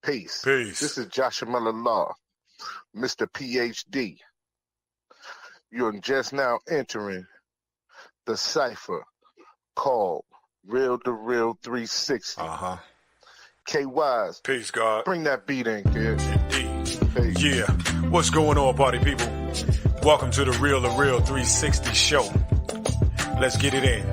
Peace. Peace. This is Jahshamel, Mr. PhD. You're just now entering the cipher called Real2reel360. KYs. Peacegod. Bring that beat in, kid. Indeed. Peace. Yeah. What's going on, party people? Welcome to the Real2reel360 show. Let's get it in.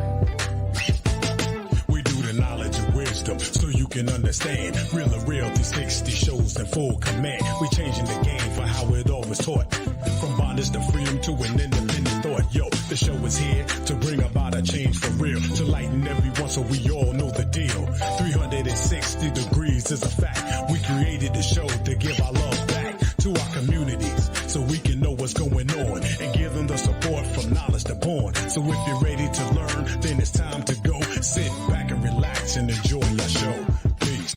We do the knowledge and wisdom so you can understand. Real360 shows in full command. We changing the game for how it all was taught. From bondage to freedom to an independent thought. Yo, the show is here to bring about a change for real. To lighten everyone so we all know the deal. 360 degrees is a fact. We created the show to give our love back to our communities so we can know what's going on and give them the support from knowledge to born. So if you're ready to learn, then it's time to go. Sit back and relax and enjoy your show. Peace.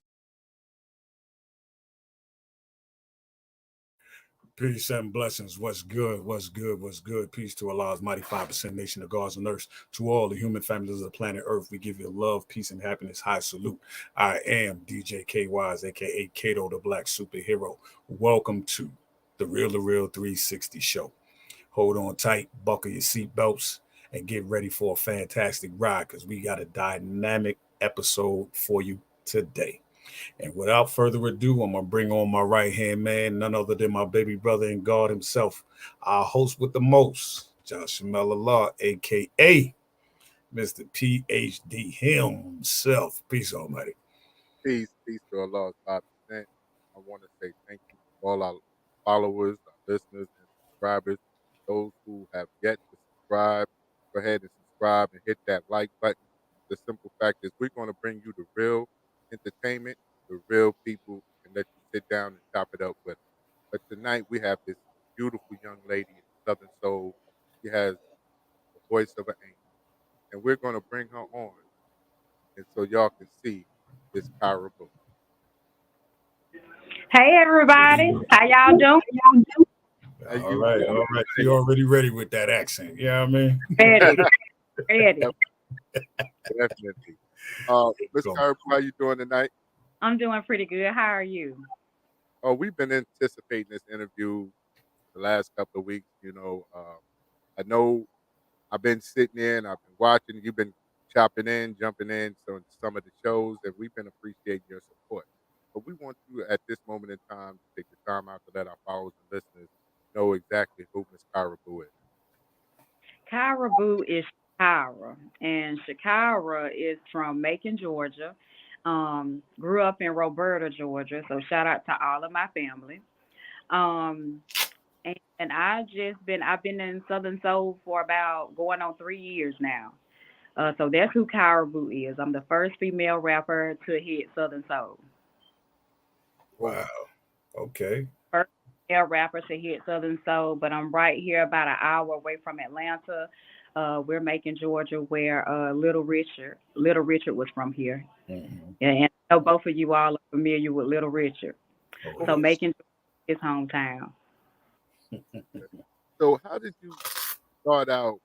Peace and blessings. What's good? What's good? What's good? Peace to Allah's mighty 5% nation of gods on earth. To all the human families of the planet Earth, we give you love, peace, and happiness. High salute. I am DJ KYs, aka Kato, the Black Superhero. Welcome to the Real2reel360 show. Hold on tight, buckle your seatbelts, and get ready for a fantastic ride because we got a dynamic episode for you today. And without further ado, I'm going to bring on my right-hand man, none other than my baby brother and God himself, our host with the most, Jahshamel, a.k.a. Mr. PhD himself. Peace, Almighty. Peace to Allah's 5%. I want to say thank you to all our followers, our listeners, and subscribers. Those who have yet to subscribe, go ahead and subscribe and hit that like button. The simple fact is we're going to bring you the real entertainment, the real people, and let you sit down and chop it up with them. But tonight we have this beautiful young lady in Southern Soul. She has the voice of an angel, and we're going to bring her on, and so y'all can see this Kyraboo. Hey everybody, how y'all doing? All right. You already ready with that accent? Yeah, I mean, Ready. Definitely. Miss Kyraboo, how you doing tonight? I'm doing pretty good. How are you? Oh, we've been anticipating this interview the last couple of weeks. I know I've been sitting in, I've been watching, you've been chopping in, jumping in on some of the shows, and we've been appreciating your support. But we want you at this moment in time to take the time out to let our followers and listeners know exactly who Miss Kyraboo is. Kyraboo is Shakira, and Shakira is from Macon, Georgia. Grew up in Roberta, Georgia. So shout out to all of my family. Um, and I've been in Southern Soul for about going on 3 years now. So that's who Kyraboo is. I'm the first female rapper to hit Southern Soul. wow. Okay. First female rapper to hit Southern Soul, but I'm right here about an hour away from Atlanta. We're Macon, Georgia, where Little Richard was from here. Mm-hmm. And I know both of you all are familiar with Little Richard. Oh, So yes. Macon is hometown. So how did you start out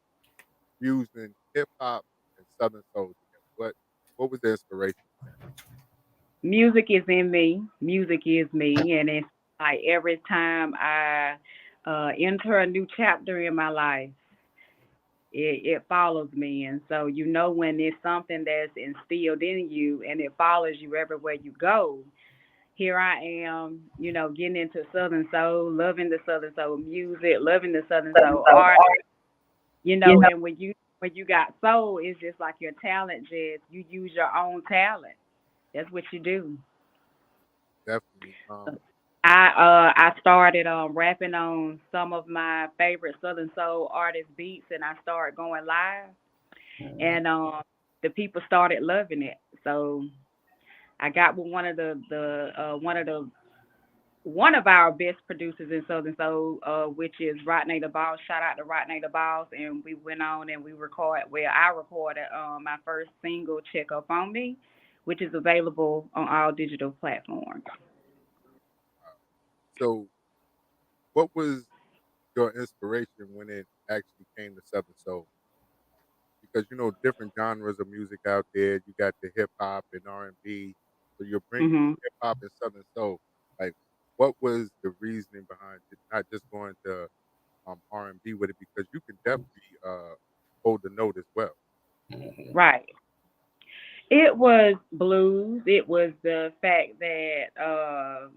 using hip hop and Southern Soul together? What was the inspiration? Music is in me. Music is me, and it's like every time I enter a new chapter in my life, it follows me. And so you know when it's something that's instilled in you and it follows you everywhere you go. Here I am, getting into Southern Soul, loving the Southern Soul music, loving the Southern Soul art, and when you got soul, it's just like your talent, just you use your own talent. That's what you do. Definitely. I started rapping on some of my favorite Southern Soul artist beats, and I started going live, and the people started loving it. So I got with one of our best producers in Southern Soul, which is Rodney the Boss. Shout out to Rodney the Boss, and we went on and we recorded. Well, I recorded my first single, "Check Up on Me," which is available on all digital platforms. So what was your inspiration when it actually came to Southern Soul? Because different genres of music out there. You got the hip hop and R&B, So you're bringing Mhm. hip hop and Southern soul. Like, what was the reasoning behind it? Not just going to R&B with it, because you can definitely hold the note as well. Mhm. Right. It was blues. It was the fact that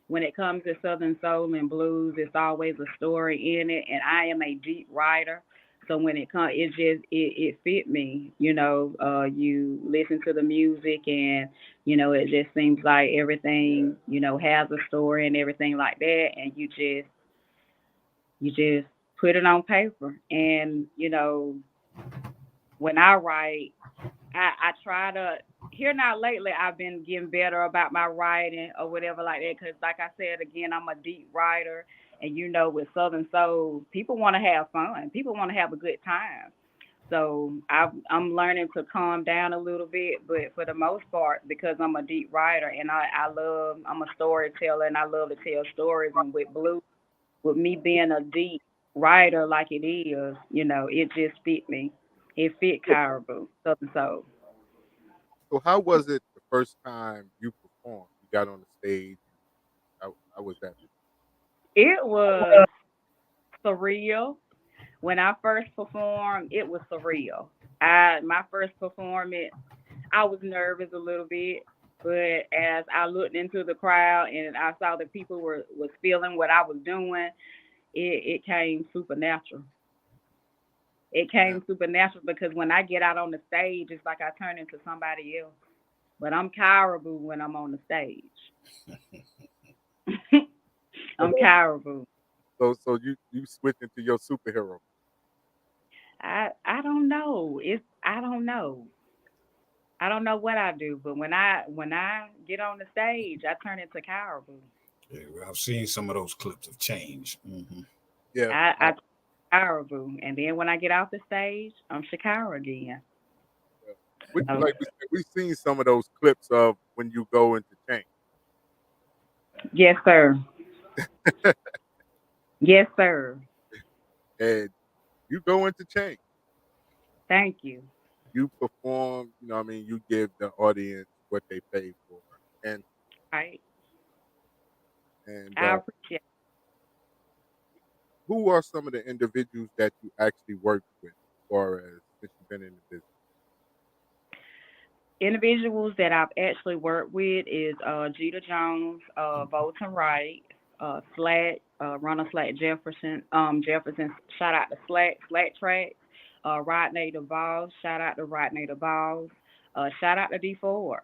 when it comes to Southern soul and blues, it's always a story in it, and I am a deep writer. So when it comes, it fit me. You listen to the music, and it just seems like everything has a story and everything like that, and you just put it on paper. And when I write, I try to. Here now lately, I've been getting better about my writing or whatever like that. Cause like I said again, I'm a deep writer, and with Southern Soul, people want to have fun. People want to have a good time. So I'm learning to calm down a little bit, but for the most part, because I'm a deep writer and I'm a storyteller and I love to tell stories. And with me being a deep writer like it is, it just fit me. It fit Kyraboo, Southern Soul. So how was it the first time you performed? You got on the stage. How was that? It was surreal. When I first performed, it was surreal. My first performance, I was nervous a little bit, but as I looked into the crowd and I saw that people was feeling what I was doing, it came supernatural. It Now, came supernatural because when I get out on the stage, it's like I turn into somebody else. But I'm Kyraboo when I'm on the stage. I'm Kyraboo. so you switch into your superhero. I don't know. I don't know. I don't know what I do, but when I get on the stage, I turn into Kyraboo. Yeah, well, I've seen some of those clips of change. Hmm. Yeah. I Kyraboo, and then when I get off the stage, I'm Shakira again. Yeah. Which, So, like we said, we've seen some of those clips of when you go into change, yes, sir. Yes, sir. and you go into change. Thank you. You perform. You know, what I mean, you give the audience what they pay for, and Right. and I appreciate who are some of the individuals that you actually work with, as far as since you've been in the business? individuals that I've actually worked with is Jeter Jones, Bolton Wright, Slack, Runner Slack Jefferson. Shout out to Slack Track, Rodney DeVos. Shout out to Rodney DeVos. Shout out to D Ford.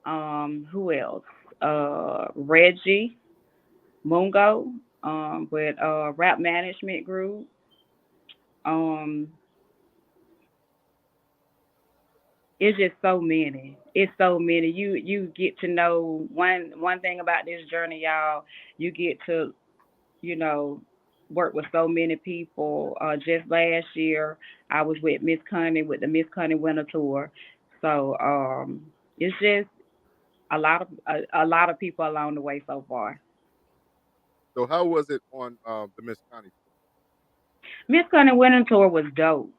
Who else? Reggie Mungo, with Rap Management Group. Um, it's just so many. It's so many. You get to know one thing about this journey, y'all. You get to you know work with so many people. Just last year, I was with Miss Connie with the Miss Connie Winter Tour. So it's just a lot of people along the way so far. So how was it on the Miss Connie Miss Connie Winter Tour was dope.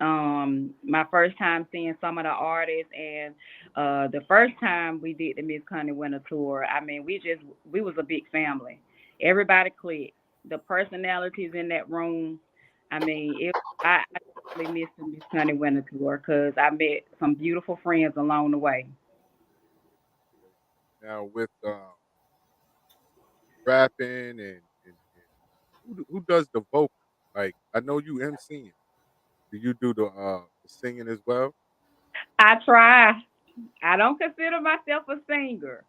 My first time seeing some of the artists, and the first time we did the Miss Connie Winter Tour, I mean, we was a big family. Everybody clicked. The personalities in that room. I mean, I definitely missed the Miss Connie Winter Tour because I met some beautiful friends along the way. now with rapping and who does the vocal? Like I know you MCing. Do you do the singing as well? I try. I don't consider myself a singer,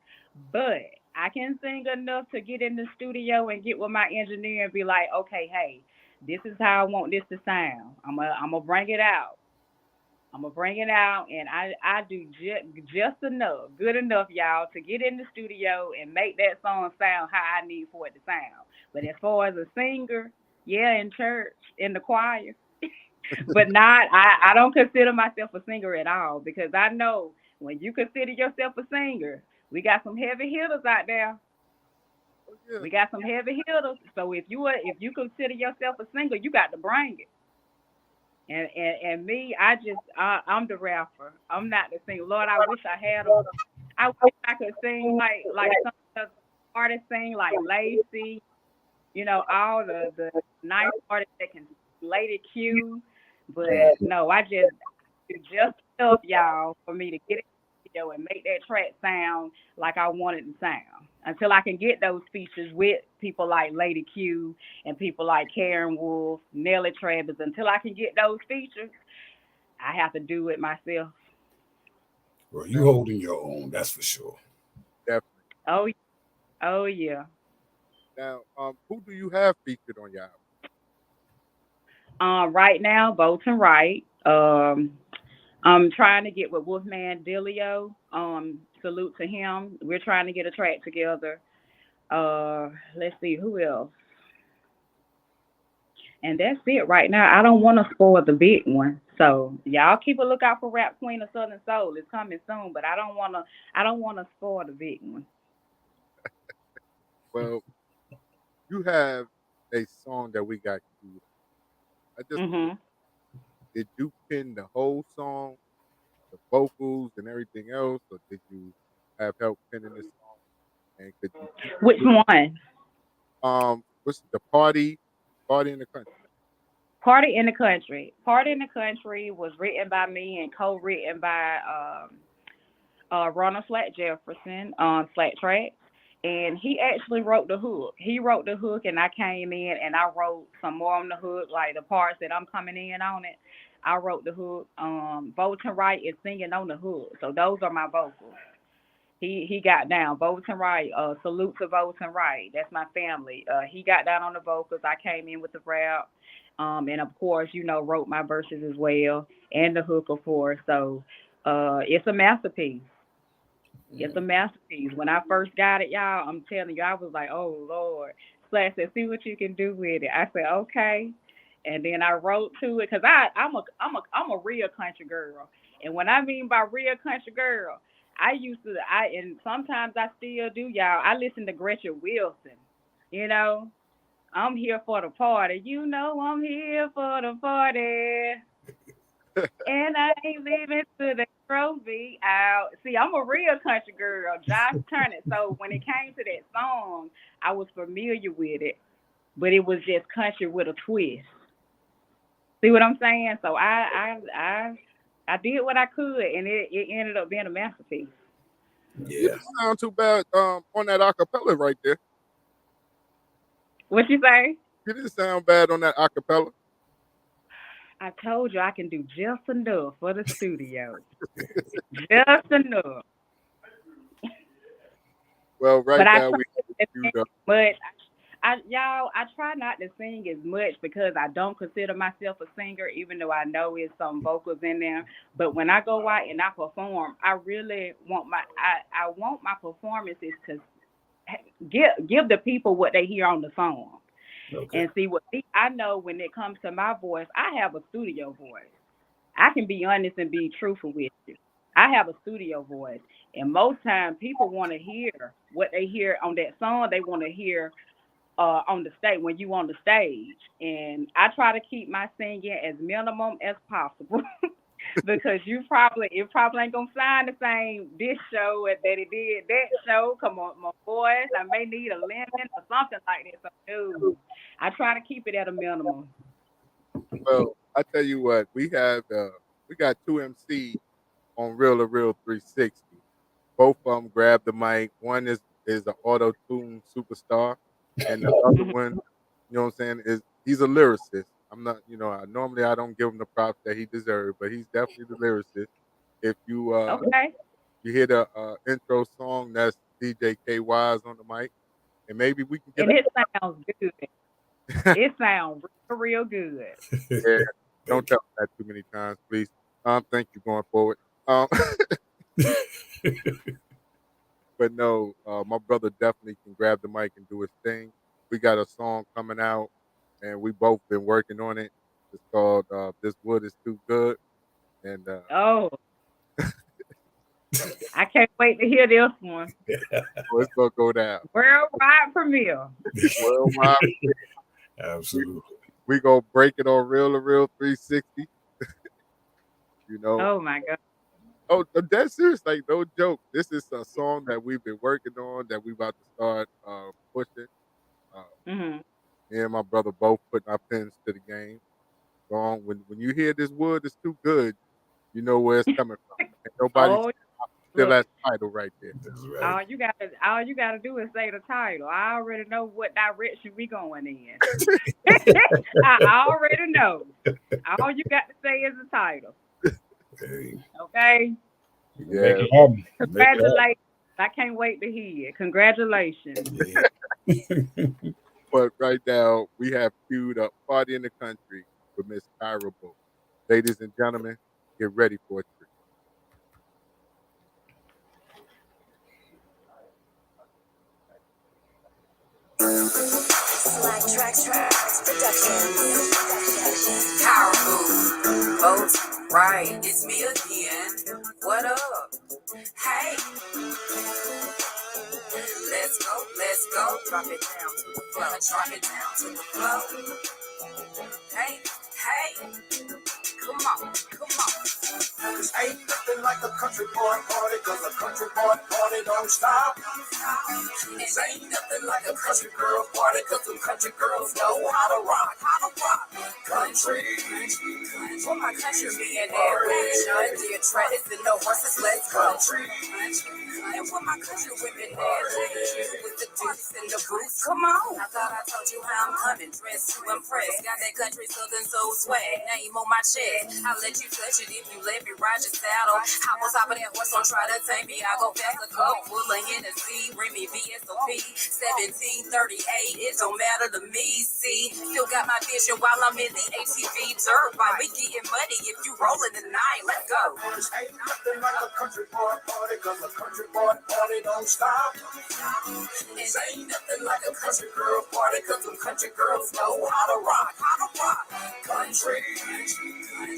but I can sing enough to get in the studio and get with my engineer and be like, okay, hey, this is how I want this to sound. I'm gonna bring it out. I'm gonna bring it out, and I do just enough, good enough, y'all, to get in the studio and make that song sound how I need for it to sound. But as far as a singer, yeah, in church, in the choir, but not I don't consider myself a singer at all because I know when you consider yourself a singer, we got some heavy hitters out there. Oh yeah. We got some heavy hitters. So if you consider yourself a singer, you got to bring it. And me, I'm the rapper. I'm not the singer. Lord, I wish I had a I wish I could sing like some of the artists sing, like Lacey, all the nice artists that can Lady Q. But no, I just do just enough, y'all, for me to get in the video and make that track sound like I want it to sound. Until I can get those features with people like Lady Q and people like Karen Wolf, Nelly Travis, until I can get those features, I have to do it myself. Well, you holding your own, that's for sure. Definitely. Oh, oh yeah. Now, who do you have featured on your album? Right now, Bolton Wright. I'm trying to get with Wolfman Dilio. Salute to him. We're trying to get a track together. Let's see who else. And that's it right now. I don't want to spoil the big one. So y'all keep a lookout for Rap Queen of Southern Soul. It's coming soon, but I don't wanna spoil the big one. Well, you have a song that we got queued. I just did you pin the whole song, the vocals and everything else, or did you have help pinning this song? And could you Which one? what's the party in the country? Party in the Country. Party in the Country was written by me and co-written by Ronald Flat Jefferson on Flat Track. And he actually wrote the hook. He wrote the hook, and I came in and I wrote some more on the hook, like the parts that I'm coming in on it. I wrote the hook. Bolton Wright is singing on the hook, so those are my vocals. He got down. Bolton Wright. Salute to Bolton Wright. That's my family. He got down on the vocals. I came in with the rap. And of course, wrote my verses as well and the hook, of course. So it's a masterpiece. It's a masterpiece. When I first got it, y'all, I'm telling you, I was like, oh Lord. Slash said, see what you can do with it. I said, okay. And then I wrote to it because I'm a real country girl. And when I mean by real country girl, and sometimes I still do, y'all. I listen to Gretchen Wilson. You know, I'm here for the party. I'm here for the party. And I ain't leaving to the trophy out. See, I'm a real country girl, Josh Turner. So when it came to that song, I was familiar with it, but it was just country with a twist. See what I'm saying? So I did what I could, and it ended up being a masterpiece. You didn't sound too bad on that acapella right there. What you say? You didn't sound bad on that acapella. I told you I can do just enough for the studio. Just enough. Well, right but now I we up. But I try not to sing as much because I don't consider myself a singer, even though I know it's some vocals in there. But when I go out and I perform, I really want I want my performances to give the people what they hear on the song. Okay. And see I know when it comes to my voice, I have a studio voice. I can be honest and be truthful with you. I have a studio voice, and most times people want to hear what they hear on that song. They want to hear on the stage when you on the stage, and I try to keep my singing as minimum as possible. Because it probably ain't gonna sound the same this show that it did that show. Come on, my voice, I may need a lemon or something like that. So no, I try to keep it at a minimum. Well, I tell you what, we got two MCs on Real2reel360. Both of them grab the mic. One is an auto tune superstar, and the other one, you know what I'm saying, he's a lyricist. I'm not, normally I don't give him the props that he deserves, but he's definitely the lyricist. If you you hear the intro song, that's DJ KY's on the mic, and maybe we can get. And it sounds good. It sounds real good. Yeah, don't tell me that too many times, please. Thank you going forward. But no, my brother definitely can grab the mic and do his thing. We got a song coming out, and we both been working on it. It's called "This Wood Is Too Good," and I can't wait to hear this one. It's gonna go down. Worldwide premiere. Worldwide. Absolutely. We gonna break it on Real2reel360. Oh my God. Oh, that's serious. Like, no joke. This is a song that we've been working on that we about to start pushing. Mhm. Me and my brother both putting our pens to the game. Song. When you hear this wood is too good, you know where it's coming from. And nobody Oh, still look. that title right there. That's right. All you gotta do is say the title. I already know what direction we going in. I already know. All you got to say is the title. Hey, Okay. we can make Yeah. it happen. Make it happen. Congratulations. I can't wait to hear it. Congratulations. Yeah. But right now we have queued up Party in the Country with Miss Kyraboo. Ladies and gentlemen, get ready for a treat. Black Tracks Productions. Kyraboo. Boats, right, it's me again. What up? Hey. Let's go. Drop it down to the floor. Drop it down to the floor. Hey. Come on. Cause ain't nothing like a country boy party, cause a country boy party don't stop. This ain't nothing like a country girl party, cause them country girls know how to rock. Country. For my country being there, dear treaders and no horses, let's go. And for my country women there, with the dukes and the boots, come on. I thought I told you how I'm coming, dressed to impress. Got that country southern soul swag, name on my chest. I'll let you touch it if you let me ride your saddle. Hop on top of that horse, don't try to tame me. I go fast, go full of Hennessy, Remy VSOP, 1738. It don't matter to me. See, still got my vision while I'm in the ATV dirt bike. We getting money if you rolling tonight. Let's go. This ain't nothing like a country boy party, cause a country boy party don't stop. This ain't nothing like a country girl party, cause them country girls know how to rock. Country.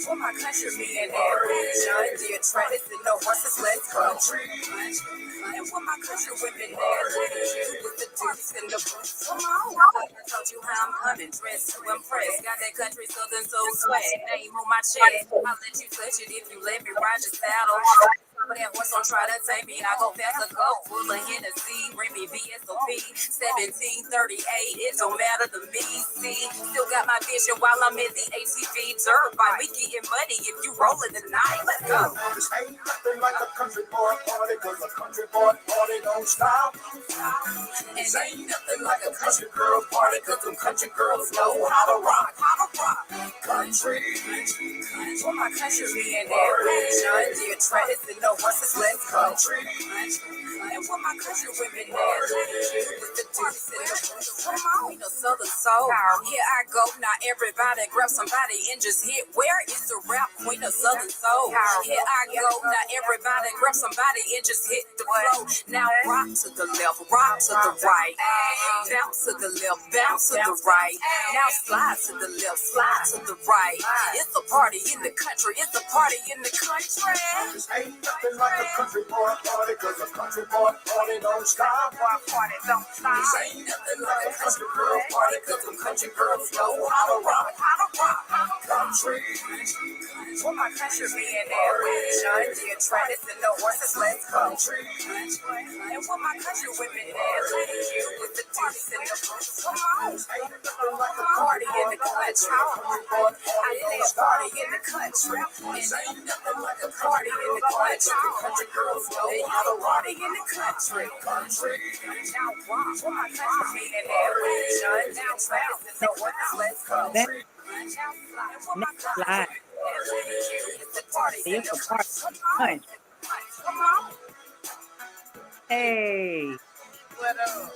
For my country being there, dear treaders and no horses, let's go. And for my country women there, with the dukes and the boots, come on. I told you how I'm coming, dressed to impress. Got that country southern soul swag, name on my chest. I'll let you touch it if you let me ride your saddle. But that horse don't try to take me. I go fast, go full of Hennessy, Remy VSOP, 1738. It don't matter to me. See, still got my vision while I'm in the ATV dirt bike. We getting money if you rolling tonight. Let's go. This ain't nothing like a country boy party, cause a country boy party don't stop. This ain't nothing like a country girl party, cause them country girls know how to rock. Country. For my country being there, dear treaders and no horses, let's go. And for my country women there, with the dukes and the boots, come on. Queen of southern soul, here I go. Now everybody grab somebody and just hit. Where is the rap queen of southern soul? Here I go. Now everybody grab somebody and just hit the flow. Now rock to the left, rock to the right, bounce to the left, bounce to the right. Now slide to the left, slide to the right. It's a party in the country. It's a party in the country. This ain't nothing like a country boy party, cause a country boy party don't stop. This ain't nothing like a country girl party, cause them country girls know how to rock. Country. For my country being there, dear treaders and no horses, let's go. And for my country women there, with the dukes and the boots, come on. Party in the country. I did party in the country. This ain't nothing like a Party in the country. country girls know They how to rock. party in the country. Country. Now rock for my country being there, now treaders and no horses, let's go. Next slide. It's a party in It's the a party. country. Come on. Hey. What up?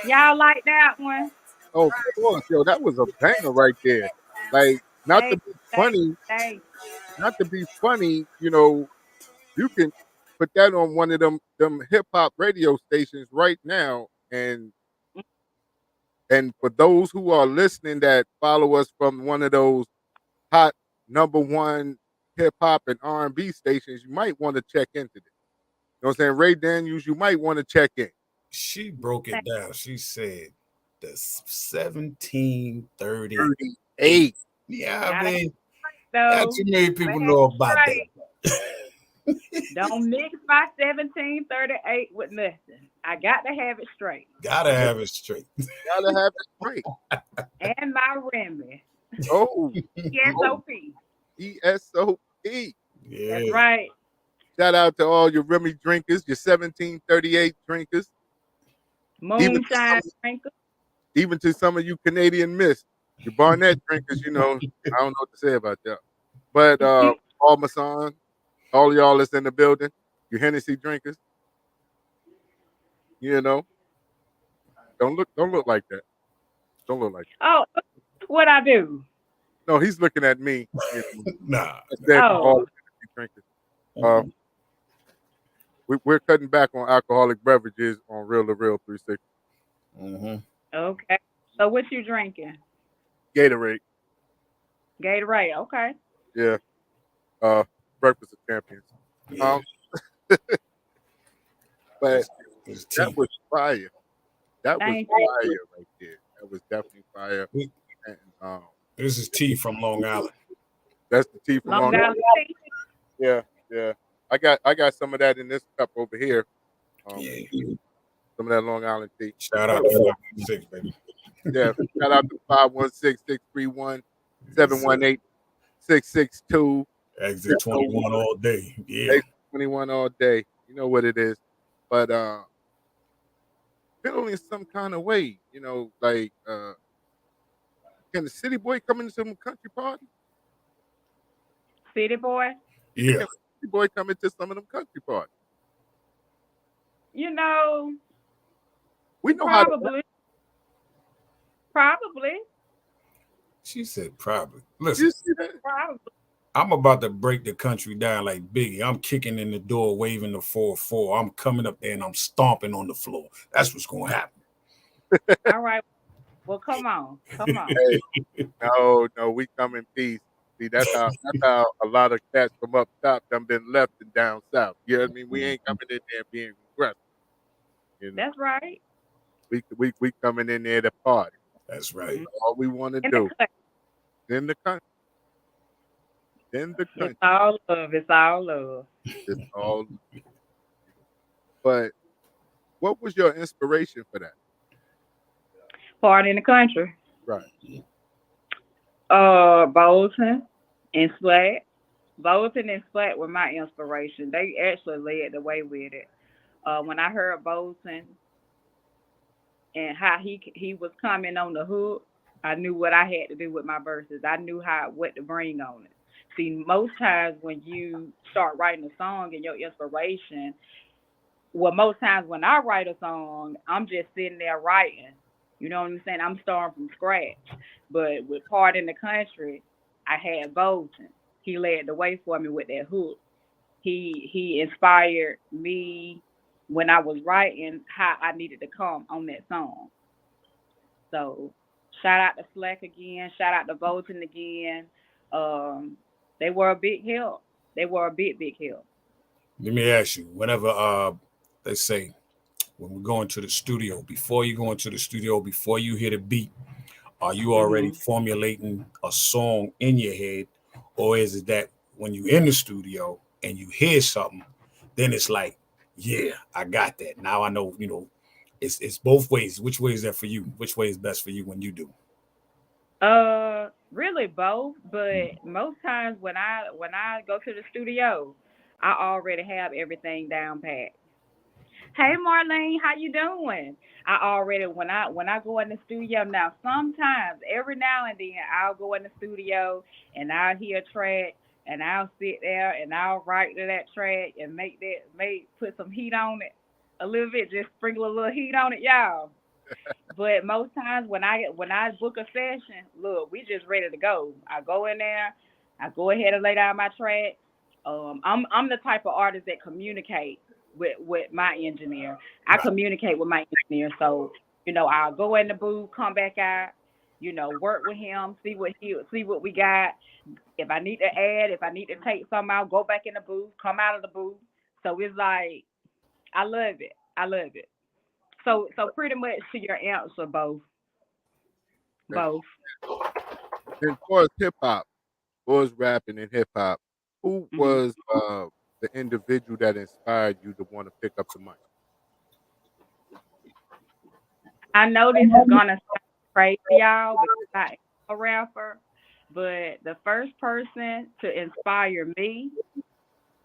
Y'all like that one? Oh, of course, yo, that was a banger right there. Like, not to be funny, Hey. you know, you can put that on one of them hip hop radio stations right now, and for those who are listening that follow us from one of those hot #1 hip hop and R&B stations, you might want to check into this. You know what I'm saying? Ray Daniels, you might want to check in. She broke it down. She said the 1738. 38. Yeah, I mean, So, not too many people know about that. Don't mix my 1738 with nothing. I got to have it straight. Gotta have it straight. Gotta have it straight. And my Remy. Oh, ESOP. ESOP. Yeah. That's right. Shout out to all your Remy drinkers, your 1738 drinkers, Moonshine drinker. even to some of you Canadian Miss, your Barnett drinkers. I don't know what to say about that. But all Mason, all y'all that's in the building, your Hennessy drinkers, don't look like that. Don't look like that. Oh, what I do? No, he's looking at me. Nah. That's all drinkers. We're cutting back on alcoholic beverages on Real2reel360. Mm-hmm. Okay. So what you drinking? Gatorade. Gatorade. Okay. Yeah. Breakfast of Champions. Yeah. But It's that tea. was fire. That was Thank fire you. right there. That was definitely fire. And, This is tea from Long Island. that's the tea from Long Long Island tea. Yeah. I got some of that in this cup over here. Yeah. Some of that Long Island tea. Shout out to 416, baby. Yeah. Shout out to 516-631-718-662. Exit 21 all day. Yeah. Exit 21 all day. You know what it is. But feeling some kind of way, like can the city boy come into some country party? City boy. Yeah. Can the city boy come into some of them country parties? You know, We know how to probably. She said probably. Listen, you see that? Probably. I'm about to break the country down like Biggie. I'm kicking in the door, waving the 4-4. I'm coming up there and I'm stomping on the floor. That's what's going to happen. All right. Well, come on. Hey, no, we come in peace. See, that's how a lot of cats from up top done been left and down south. You know what I mean? We ain't coming in there being aggressive. That's right. We coming in there to party. That's right. All we want to In do the in the country. In the country. It's all love. It's all love. It's all. But what was your inspiration for that? Party in the country. Right. Bolton and Slat. Bolton and Slat were my inspiration. They actually led the way with it. When I heard Bolton and how he was coming on the hook, I knew what I had to do with my verses. I knew what to bring on it. See, most times when you start writing a song and your inspiration, most times when I write a song, I'm just sitting there writing. You know what I'm saying? I'm starting from scratch. But with Party in the Country, I had Bolton. He led the way for me with that hook. He inspired me when I was writing how I needed to come on that song. So shout out to Slack again. Shout out to Bolton again. They were a big help. They were a big help. Let me ask you, whenever they say when we go into the studio, before you go into the studio, before you hit a beat, are you already formulating a song in your head? Or is it that when you're in the studio and you hear something, then it's like, yeah, I got that. Now I know, it's both ways. Which way is that for you? Which way is best for you when you do? Really both, but most times when I go to the studio, I already have everything down pat. Hey Marlene, how you doing? I already when I go in the studio now, sometimes every now and then I'll go in the studio and I'll hear a track and I'll sit there and I'll write to that track and put some heat on it a little bit, just sprinkle a little heat on it, y'all. But most times when I book a session, look, we just ready to go. I go in there, I go ahead and lay down my track. I'm the type of artist that communicate with my engineer. I communicate with my engineer, so I'll go in the booth, come back out, work with him, see what we got. If I need to add, if I need to take something out, go back in the booth, come out of the booth. So it's like I love it. I love it. So pretty much to your answer, both. And as far as hip hop, was rapping and hip hop, Who Mhm. was the individual that inspired you to want to pick up the mic? I know this is gonna sound crazy, y'all, because I am a rapper, but the first person to inspire me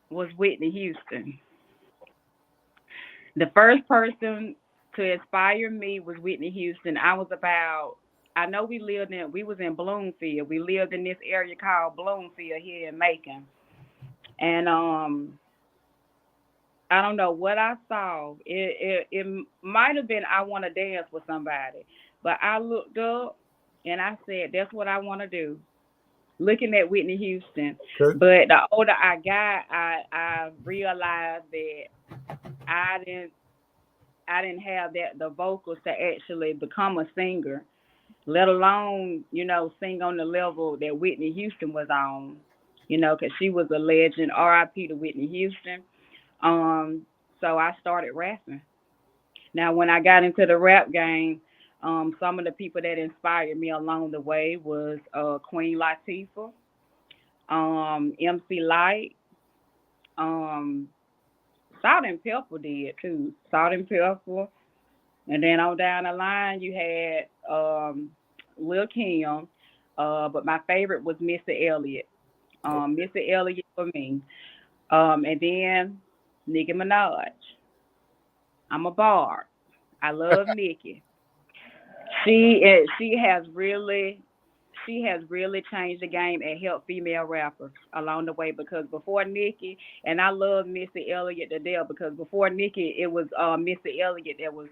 was Whitney Houston. The first person to inspire me was Whitney Houston. I know we was in Bloomfield. We lived in this area called Bloomfield here in Macon. And I don't know what I saw. It might have been I want to dance with somebody, but I looked up and I said that's what I want to do. Looking at Whitney Houston, Okay. but the older I got, I realized that I didn't I didn't have the vocals to actually become a singer, let alone sing on the level that Whitney Houston was on. Because she was a legend. R.I.P. to Whitney Houston. Um, so I started rapping. Now, when I got into the rap game, some of the people that inspired me along the way was Queen Latifah, MC Light, um, Salt and Pepper did too. Salt and Pepper, and then on down the line you had Lil Kim, but my favorite was Missy Elliott. Missy Elliott for me, and then Nicki Minaj. I'm a bar. I love Nicki. She has really changed the game and helped female rappers along the way because before Nicki, and I love Missy Elliott to death because before Nicki it was Missy Elliott that was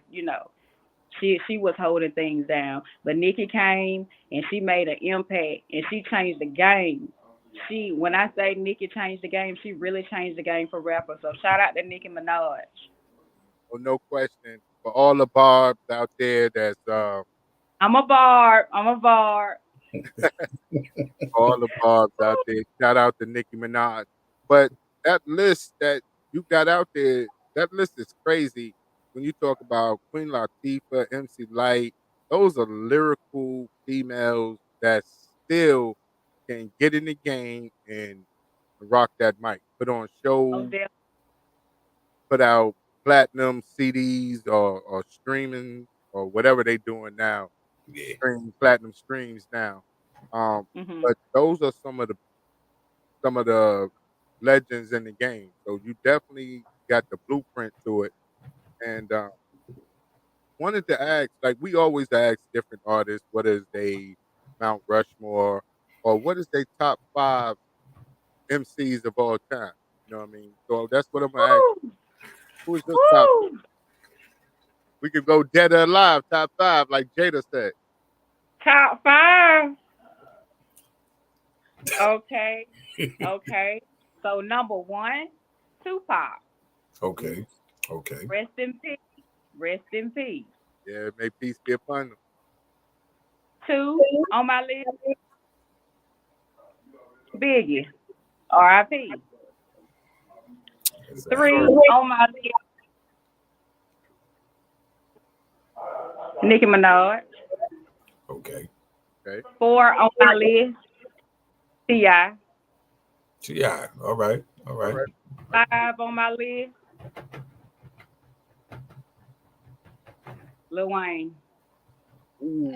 she was holding things down, but Nicki came and she made an impact and she changed the game. She when I say Nicki changed the game, she really changed the game for rappers. So shout out to Nicki Minaj. Well, no question. For all the barbs out there that's I'm a barb. I'm a barb. all the barbs out there, shout out to Nicki Minaj. But that list that you got out there, that list is crazy. When you talk about Queen Latifah, MC Light, those are lyrical females that still can get in the game and rock that mic. Put on Oh, shows, put out platinum CDs or streaming or whatever they doing now, Yeah. streaming platinum streams now. Um, Mhm. but those are some of the legends in the game. So you definitely got the blueprint to it. And wanted to ask, like we always ask different artists, what is they Mount Rushmore or what is their top 5 MCs of all time? You know what I mean? So that's what I'm gonna ask. Woo, Who is your top? woo. We could go dead or alive, top 5, like Jada said. Top five. Okay. Okay. So number one, Tupac. Okay. Okay. Rest in peace. Rest in peace. Yeah, may peace be upon them. Two on my list, Biggie. R.I.P. Three on my list, Nicki Minaj. Okay. Okay. Four on my list, T.I. Yeah. All right. All All right. right. Five on my list, Lil Wayne. Ooh,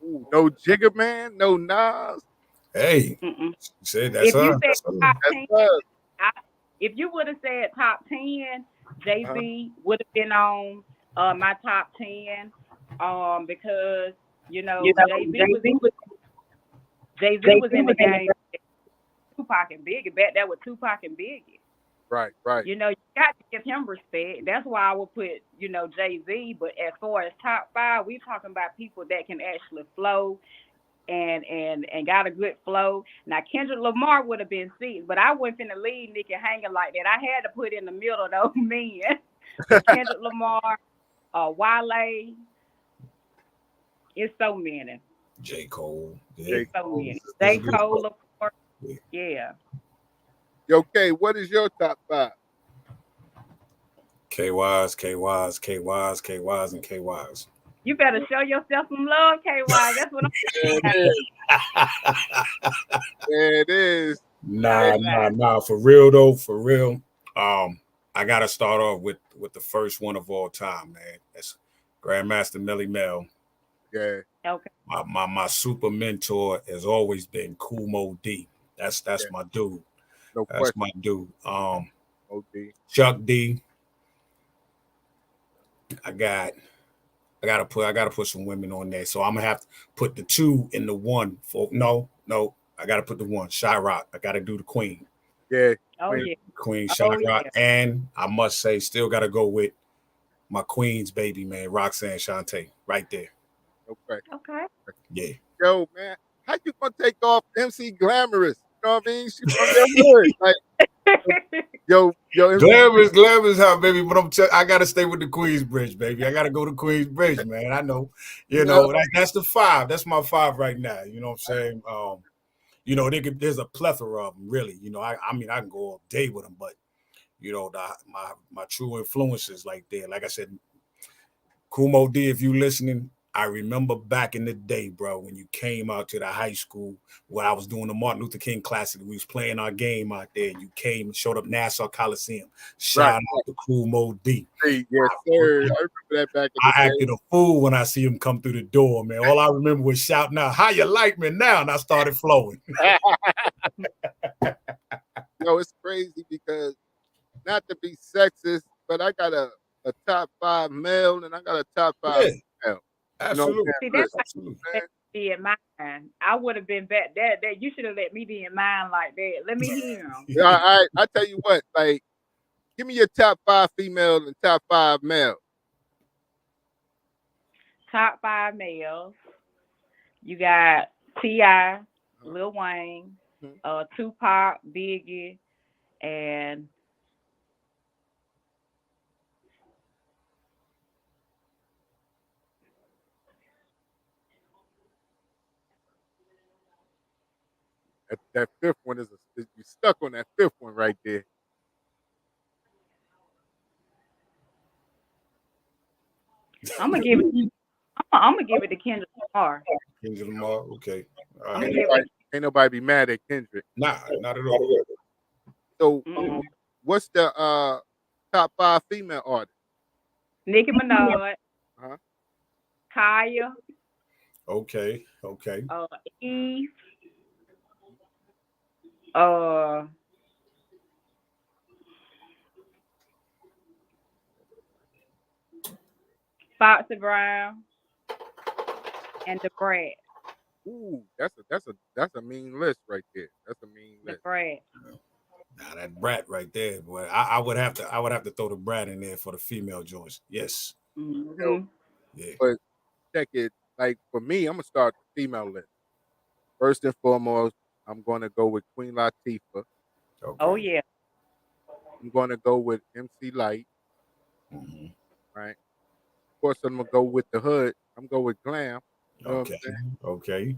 ooh. No Jigga Man, no Nas. Hey, Mm-mm. said that's If you her. said That's her. top That's 10, us. I, if you would have said top 10, Jay Uh-huh. Z would have been on my top 10, because Jay Z was in the game. Tupac and Biggie back there with Tupac and Biggie. Right, right. You got to give him respect. That's why I would put Jay Z. But as far as top five, we talking about people that can actually flow and got a good flow. Now Kendrick Lamar would have been six, but I wasn't finna leave Nicki hanging like that. I had to put in the middle of those men. But Kendrick Lamar, Wale, it's so many. J. Cole. Yeah. It's so many. That's J. a good Cole, spot. of course. Yeah. Yeah. Okay, what is your top 5? KYs, KYs, KYs, KYs, and KYs. You better show yourself some love, KY. That's what I'm There saying. it is. There it is. Nah. For real though, for real. I gotta start off with the first one of all time, man. That's Grandmaster Melly Mel. Yeah, Okay. My super mentor has always been Cool Mo D. That's yeah, my dude. no That's question. my dude. OD. Chuck D. I got I gotta put some women on there. So I'm gonna have to put the two in the one for no. I gotta put the one. Shy Rock. I gotta do the Queen. Yeah, Oh Queen. yeah. Queen Shy Oh Rock. yeah. And I must say, still gotta go with my Queen's baby, man, Roxanne Shante. Right there. No question. Okay. Yeah. Yo, man, how you gonna take off MC Glamorous? You know what I mean? She from your hood. Like, yo, MC. Glamorous how, baby, but I gotta stay with the Queensbridge, baby. I gotta go to Queensbridge, man. I know, Yeah, that's the five. That's my five right now. You know what I'm saying? There's a plethora of them, really. I mean, I can go all day with them, but my true influences like that. Like I said, Kumo D, if you listening, I remember back in the day, bro, when you came out to the high school when I was doing the Martin Luther King Classic. We was playing our game out there. You came and showed up Nassau Coliseum. right. Shout out to Kumo D. Hey, yes, sir. I remember that back in the I day. acted a fool when I see him come through the door, man. All I remember was shouting out, "How you like me now?" And I started flowing. Yo, it's crazy because not to be sexist, but I got a top 5 male and I got a top 5 Yeah, female. You know what absolutely. See, I'm saying? that's how Absolutely. you be in mine. I would have been back that you should have let me be in mine like that. Let me hear them. Yeah, I tell you what, like, give me your top 5 female and top 5 male. Top 5 males. You got T.I., Uh-huh. Lil Wayne, Mhm. Tupac, Biggie, and That fifth one is you stuck on that fifth one right there. I'm gonna give it. I'm gonna give it to Kendrick Lamar. Kendrick Lamar, okay. All I'm right. gonna give it. Ain't nobody be mad at Kendrick. Nah, not at all. So Mm-mm. what's the top 5 female artists? Nicki Minaj, Uh-huh. Kaya, Okay. uh, Eve, uh, Foxy Brown, and the Brat. Ooh, that's a mean list right there. That's a mean The list. Brat. Now that brat right there, boy. I would have to throw the brat in there for the female joints. Yes. Yo, Mm-hmm. Yeah. but check it. Like for me, I'm gonna start the female list. First and foremost, I'm gonna go with Queen Latifah. Oh Okay. yeah. I'm gonna go with MC Light, Hmm. right? Of course, I'm gonna go with the hood. I'm gonna go with Glam. You know what I'm Okay. saying? Okay.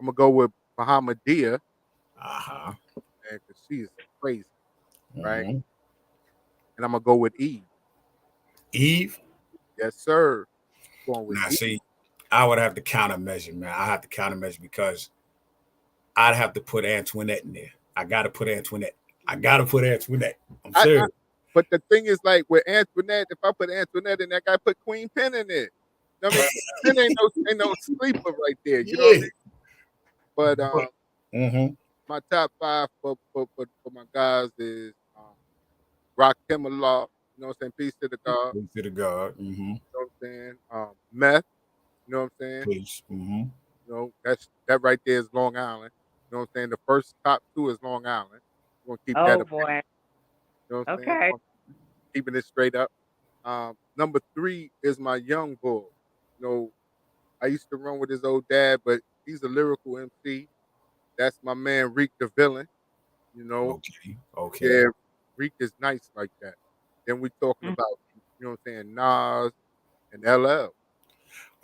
I'm gonna go with Muhammadia, Uh-huh. and because she is crazy, right? Hmm. And I'm gonna go with Eve. Eve. Yes, sir. Going with Now Eve. see, I would have to countermeasure, man. I have to countermeasure because I'd have to put Antoinette in there. I gotta put Antoinette. I'm I, serious. but the thing is, like with Antoinette, if I put Antoinette in there, I put Queen Pen in there. You know what I mean, Pen ain't no sleeper right there. You know what I Yeah. mean? But Mm-hmm. my top 5 for my guys is Rock Law. You know what I'm saying? Peace to the God. To the God. Mm-hmm. You know what I'm saying? Meth. You know what I'm saying? Please. Mm-hmm. You know that right there is Long Island. You know what I'm saying? The first top 2 is Long Island. We're gonna keep that Oh up. boy. You know what I'm saying? Okay. Keeping it straight up. Number 3 is my young boy. You know, I used to run with his old dad, but he's a lyrical MC. That's my man Reek the Villain. You know, Okay. Okay. yeah, Reek is nice like that. Then we talking Mm. about, you know what I'm saying, Nas and LL.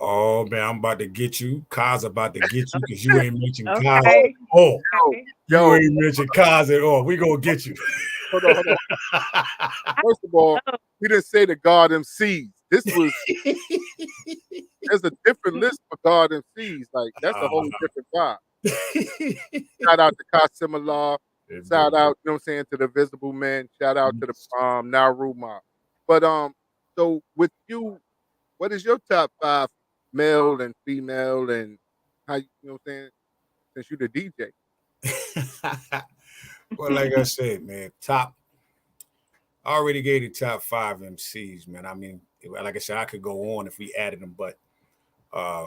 Oh man, I'm about to get you. Kaz about to get you because you ain't mentioned Kaz at Okay. all. Okay. You Yo, ain't mentioned Kaz at all. We gonna get you. hold on. First of all, we didn't say the God MCs. There's a different list for God MCs. Like that's a whole different vibe. Shout out to Kasim Allah. Shout out, you know what I'm saying, to the Visible Men. Shout out to the Nauru mob. But so with you, what is your top 5 male and female, and how you know what I'm saying, since you the DJ? Well, like I said, man, I already gave the top 5 MCs, man. I mean, like I said, I could go on if we added them, but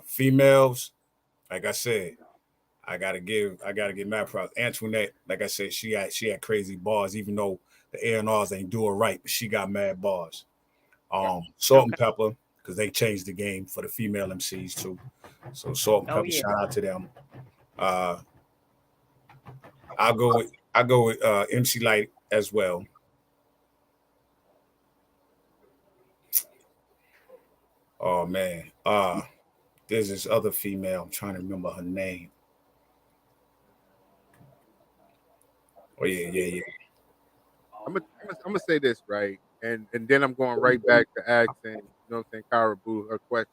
females, like I said, I gotta give mad props. Antoinette, like I said, she had crazy bars, even though the A&Rs ain't do it right, but she got mad bars. Salt and Pepper, because they changed the game for the female MCs too. So Salt and Pepper, shout out to them. I'll go with MC Light as well. Oh man. There's this other female. I'm trying to remember her name. Oh yeah. I'm gonna say this, right? And then I'm going right back to asking, you know what I'm saying, Kyraboo, her question.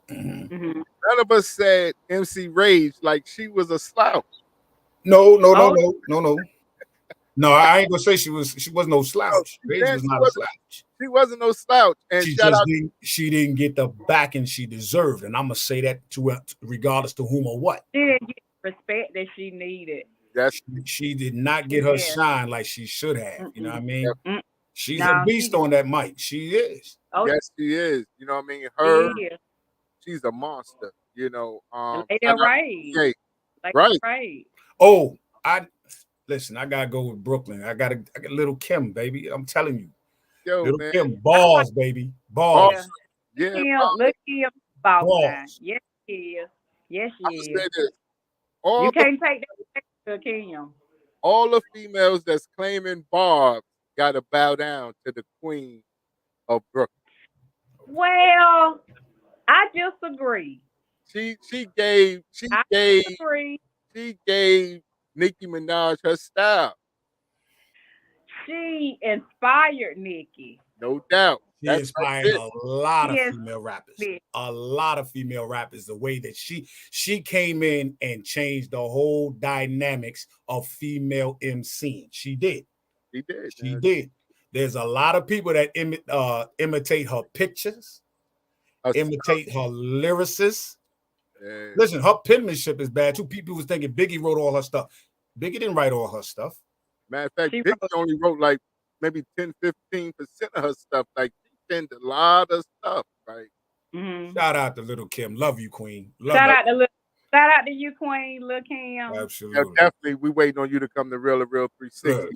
Mm-hmm. None of us said MC Rage like she was a slouch. No. No, I ain't gonna say she was no slouch. No, Rage was not a slouch. She wasn't no slouch. And she didn't get the backing she deserved. And I'm gonna say that to regardless to whom or what. She didn't get the respect that she needed. She did not get her shine like she should have. You know what I mean? She's a beast on that mic. She is. Yes, she is. You know what I mean? She's a monster. You know, right. Oh, listen, I gotta go with Brooklyn. I got Little Kim, baby. I'm telling you. Yo, Little man. Kim, balls, baby. Balls. Yeah. Look Kim, balls. Yes, she is. Yes, she is. You can't take that to Kim. All the females that's claiming Barb gotta bow down to the queen of Brooklyn. Well, I disagree. She gave Nicki Minaj her style. She inspired Nicki. No doubt. She inspired a lot of female rappers. A lot of female rappers. The way that she came in and changed the whole dynamics of female MCing. She did. She did. There's a lot of people that imitate her pictures, imitate her lyricists. Yeah. Listen, her penmanship is bad too. People was thinking Biggie wrote all her stuff. Biggie didn't write all her stuff. Matter of fact, Biggie only wrote like maybe 10-15% of her stuff. Like she penned a lot of stuff, right? Mm-hmm. Shout out to Little Kim. Love you, Queen. Shout out to you, Queen, Lil Kim. Absolutely. Yeah, definitely. We waiting on you to come to Real2reel360. Good.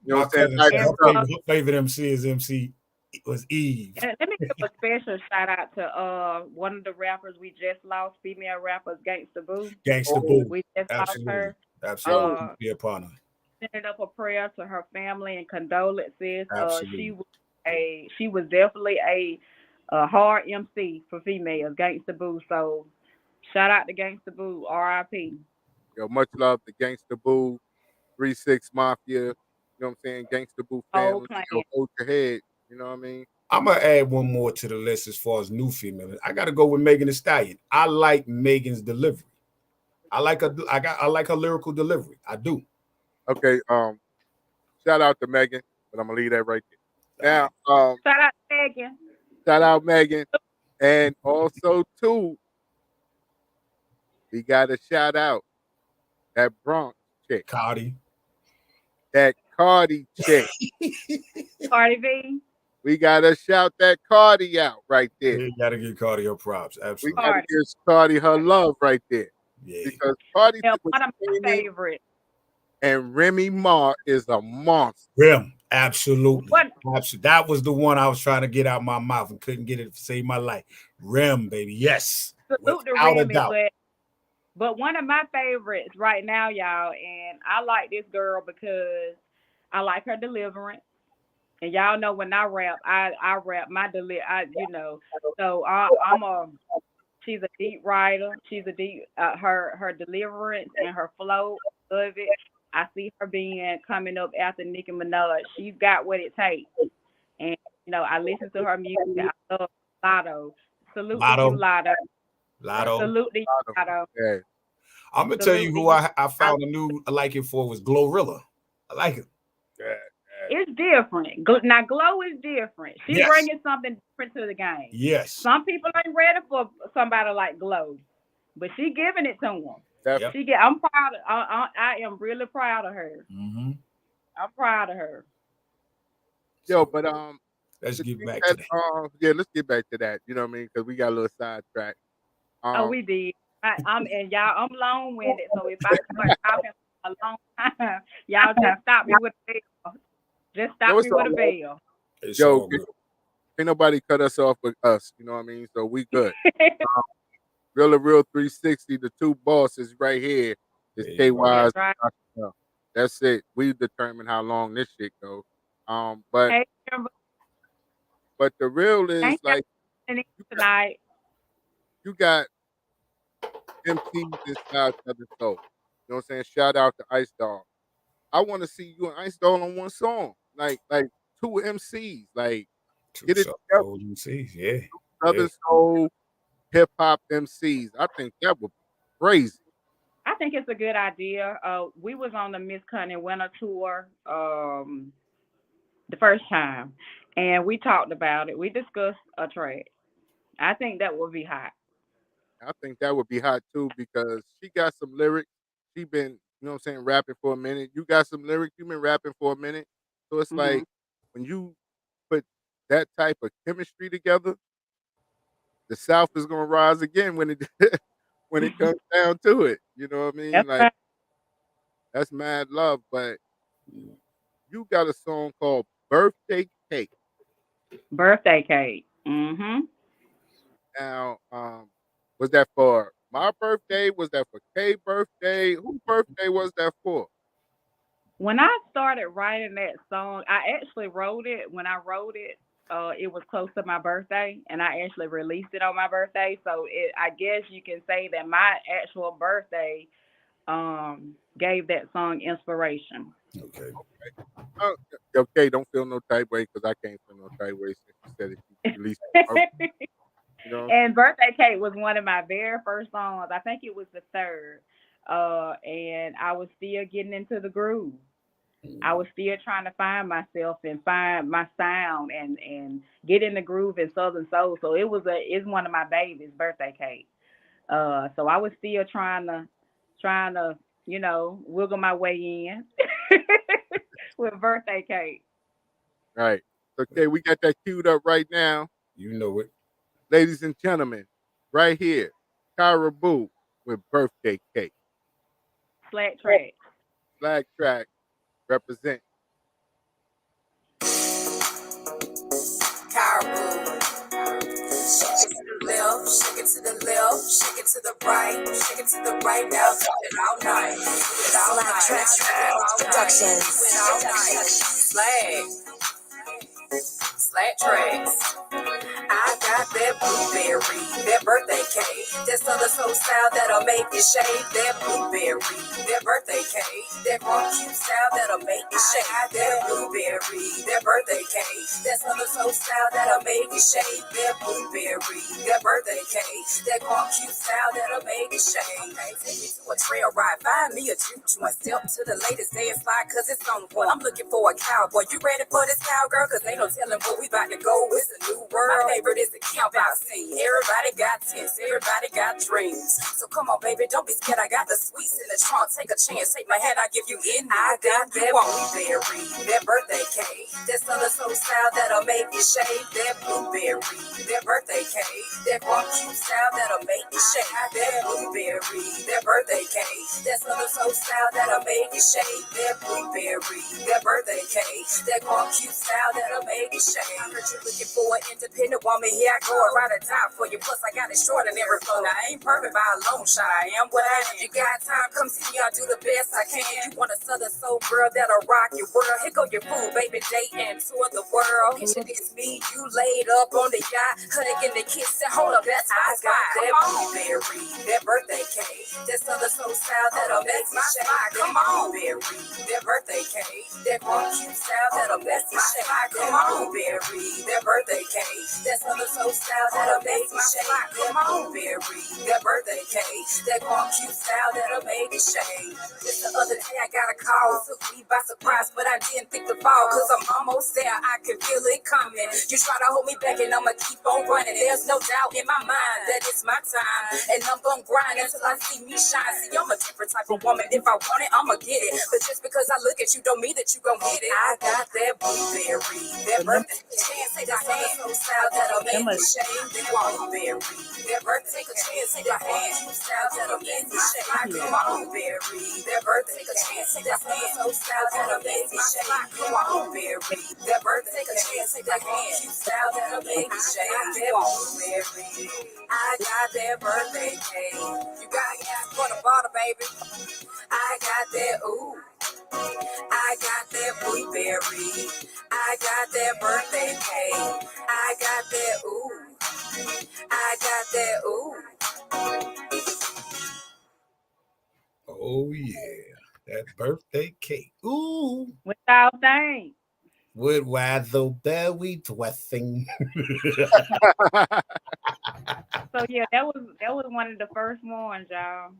You know what I'm saying? Her favorite MC was Eve. Let me give a special shout out to one of the rappers we just lost, female rappers, Gangsta Boo. Gangsta Boo. We just lost her. Absolutely. Be upon her. Sending up a prayer to her family and condolences. Absolutely. She was definitely a hard MC for females, Gangsta Boo. So shout out to Gangsta Boo, R.I.P. Yo, much love to Gangsta Boo, 3-6 Mafia. You know what I'm saying? Gangsta Boo family. Hold your head. You know what I mean? I'm gonna add one more to the list as far as new female. I gotta go with Megan Thee Stallion. I like Megan's delivery. I like her lyrical delivery. I do. Okay. Shout out to Megan, but I'm gonna leave that right there. Now, shout out to Megan. Shout out Megan, and also too, we gotta shout out that Bronx chick, Cardi. That Cardi chick, Cardi B. We gotta shout that Cardi out right there. You gotta give Cardi her props. Absolutely. We gotta give Cardi her love right there. Yeah. Because Cardi is one of my favorites. And Remy Ma is a monster. Rem, absolutely. Absolutely. That was the one I was trying to get out my mouth and couldn't get it to save my life. Rem, baby, yes. Salute to Remy, but one of my favorites right now, y'all, and I like this girl because I like her deliverance. And y'all know when I rap my so she's a deep writer. She's a deep her deliverance and her flow of it. I see her coming up after Nicki Minaj. She's got what it takes. And I listen to her music. I love Lotto. Salute to you, Lotto. Salute to you, Lotto. Yeah. I'm gonna tell you who I found a new liking for was Glorilla. I like it. Yeah. It's different. Now, Glow is different. She Yes. bringing something different to the game. Yes. Some people ain't ready for somebody like Glow, but she giving it to them. Yep. I'm proud. I am really proud of her. Mm-hmm. I'm proud of her. Yo, but let's the get thing back that, to that. yeah, let's get back to that. You know what I mean? Because we got a little sidetracked. Oh, we did. And y'all, I'm long winded, so if I start talking a long time, y'all just stop me with a bell. Just stop me with a bell. It's Yo, all good. ain't nobody cut us off but us. You know what I mean? So we good. Real2reel360, the two bosses right here is KY's. Right. That's it. We determine how long this shit goes. But Hey, the real is like tonight. You got MCs inside Southern Soul. You know what I'm saying? Shout out to Ice Dog. I want to see you and Ice Dog on one song, like two MCs, like get it together. MCs, yeah. Southern Soul, hip hop MCs. I think that would be crazy. I think it's a good idea. We was on the Miss Cunning Winter Tour the first time, and we talked about it. We discussed a track. I think that would be hot. I think that would be hot too because she got some lyrics. She been, you know what I'm saying, rapping for a minute. You got some lyrics. You been rapping for a minute. So it's like when you put that type of chemistry together, the South is gonna rise again when it when it comes down to it. You know what I mean? That's like right. That's mad love. But you got a song called Birthday Cake. Birthday Cake. Mm-hmm. Now, was that for my birthday? Was that for Kay's birthday? Whose birthday was that for? When I started writing that song, I actually wrote it. When I wrote it, it was close to my birthday, and I actually released it on my birthday. So I guess you can say that my actual birthday gave that song inspiration. Okay. Okay, don't feel no type way because I can't feel no type way since you said it. You released it. You know? And Birthday Cake was one of my very first songs. I think it was the third. And I was still getting into the groove. I was still trying to find myself and find my sound and get in the groove in Southern Soul. So it's one of my babies' Birthday Cake. So I was still trying to wiggle my way in with Birthday Cake. Right. Okay, we got that queued up right now. You know it. Ladies and gentlemen, right here, Kyraboo with Birthday Cake. Slack track. Slack track represent. Kyraboo. Shake it to the left, shake it to the left, shake it to the right, shake it to the right. Now do it all night. Do it all night. Productions. Do it all night. Slack tracks. I got that blueberry, that birthday cake, that Southern Soul style that'll make you shake. That blueberry, that birthday cake, that cute style that'll make you shake. That blueberry, that birthday cake, that Southern Soul style that'll make you shake. That blueberry, that birthday cake, that cute style that'll make you shake. Take me to a trail ride, find me a juke joint, step to the latest dance slide, cause it's on point. I'm looking for a cowboy. You ready for this cowgirl? Cause ain't no telling where we about to go. It's a new world. My favorite is the camp out scene. Everybody got tents, everybody got dreams. So come on, baby, don't be scared. I got the sweets in the trunk. Take a chance, take my hand, I give you in. I got that blueberry, that birthday cake, that Southern Soul style that'll make you shake. That blueberry, that birthday cake, that cute style that'll make you shake. That blueberry, that birthday cake, that Southern Soul style that'll make you shake. That blueberry, that birthday cake, that cute style that'll make you shake. I heard you looking for an independent woman. Here I go, right a top for you. Plus, I got extraordinary flow. Now, I ain't perfect by a long shot. I am what I am. You got time, come see me. I'll do the best I can. You want a Southern Soul girl that'll rock your world. Here go your food, baby, date and tour the world. Picture this, me, you laid up on the yacht, hugging the kiss and hold up. That's I got that blueberry, that birthday cake, that Southern Soul style that'll make me shake. Come on, berry, that birthday cake, that cute style that'll make me shake. Come on, berry, that birthday cake, that Southern Soul style style that'll make me shake. Come on, Berry, that birthday cake, that cute style that'll make me shake. Just the other day I got a call, took me by surprise, but I didn't think to fall, cause I'm almost there, I can feel it coming. You try to hold me back and I'ma keep on running. There's no doubt in my mind that it's my time, and I'm gonna grind until I see me shine. See, I'm a different type of woman, if I want it, I'ma get it. But just because I look at you don't mean that you gon' get it. I got that blueberry, that birthday chance, take a hand, no style that'll make me shake. That blueberry, that birthday, take a chance, take a hand, no style that'll make me shake. Come on, berry, that birthday, take a chance, take a hand, no style that'll make me shake. Come on, berry, that birthday, take a chance, take a hand, no style that'll make me shake. That blueberry, I got that birthday cake. You gotta ask for the bottle, baby. I got that, ooh. I got that blueberry. I got that birthday cake. I got that, ooh. I got that, ooh. Oh yeah, that birthday cake. Ooh. What y'all think? With razzleberry dressing. So yeah, that was one of the first ones, y'all.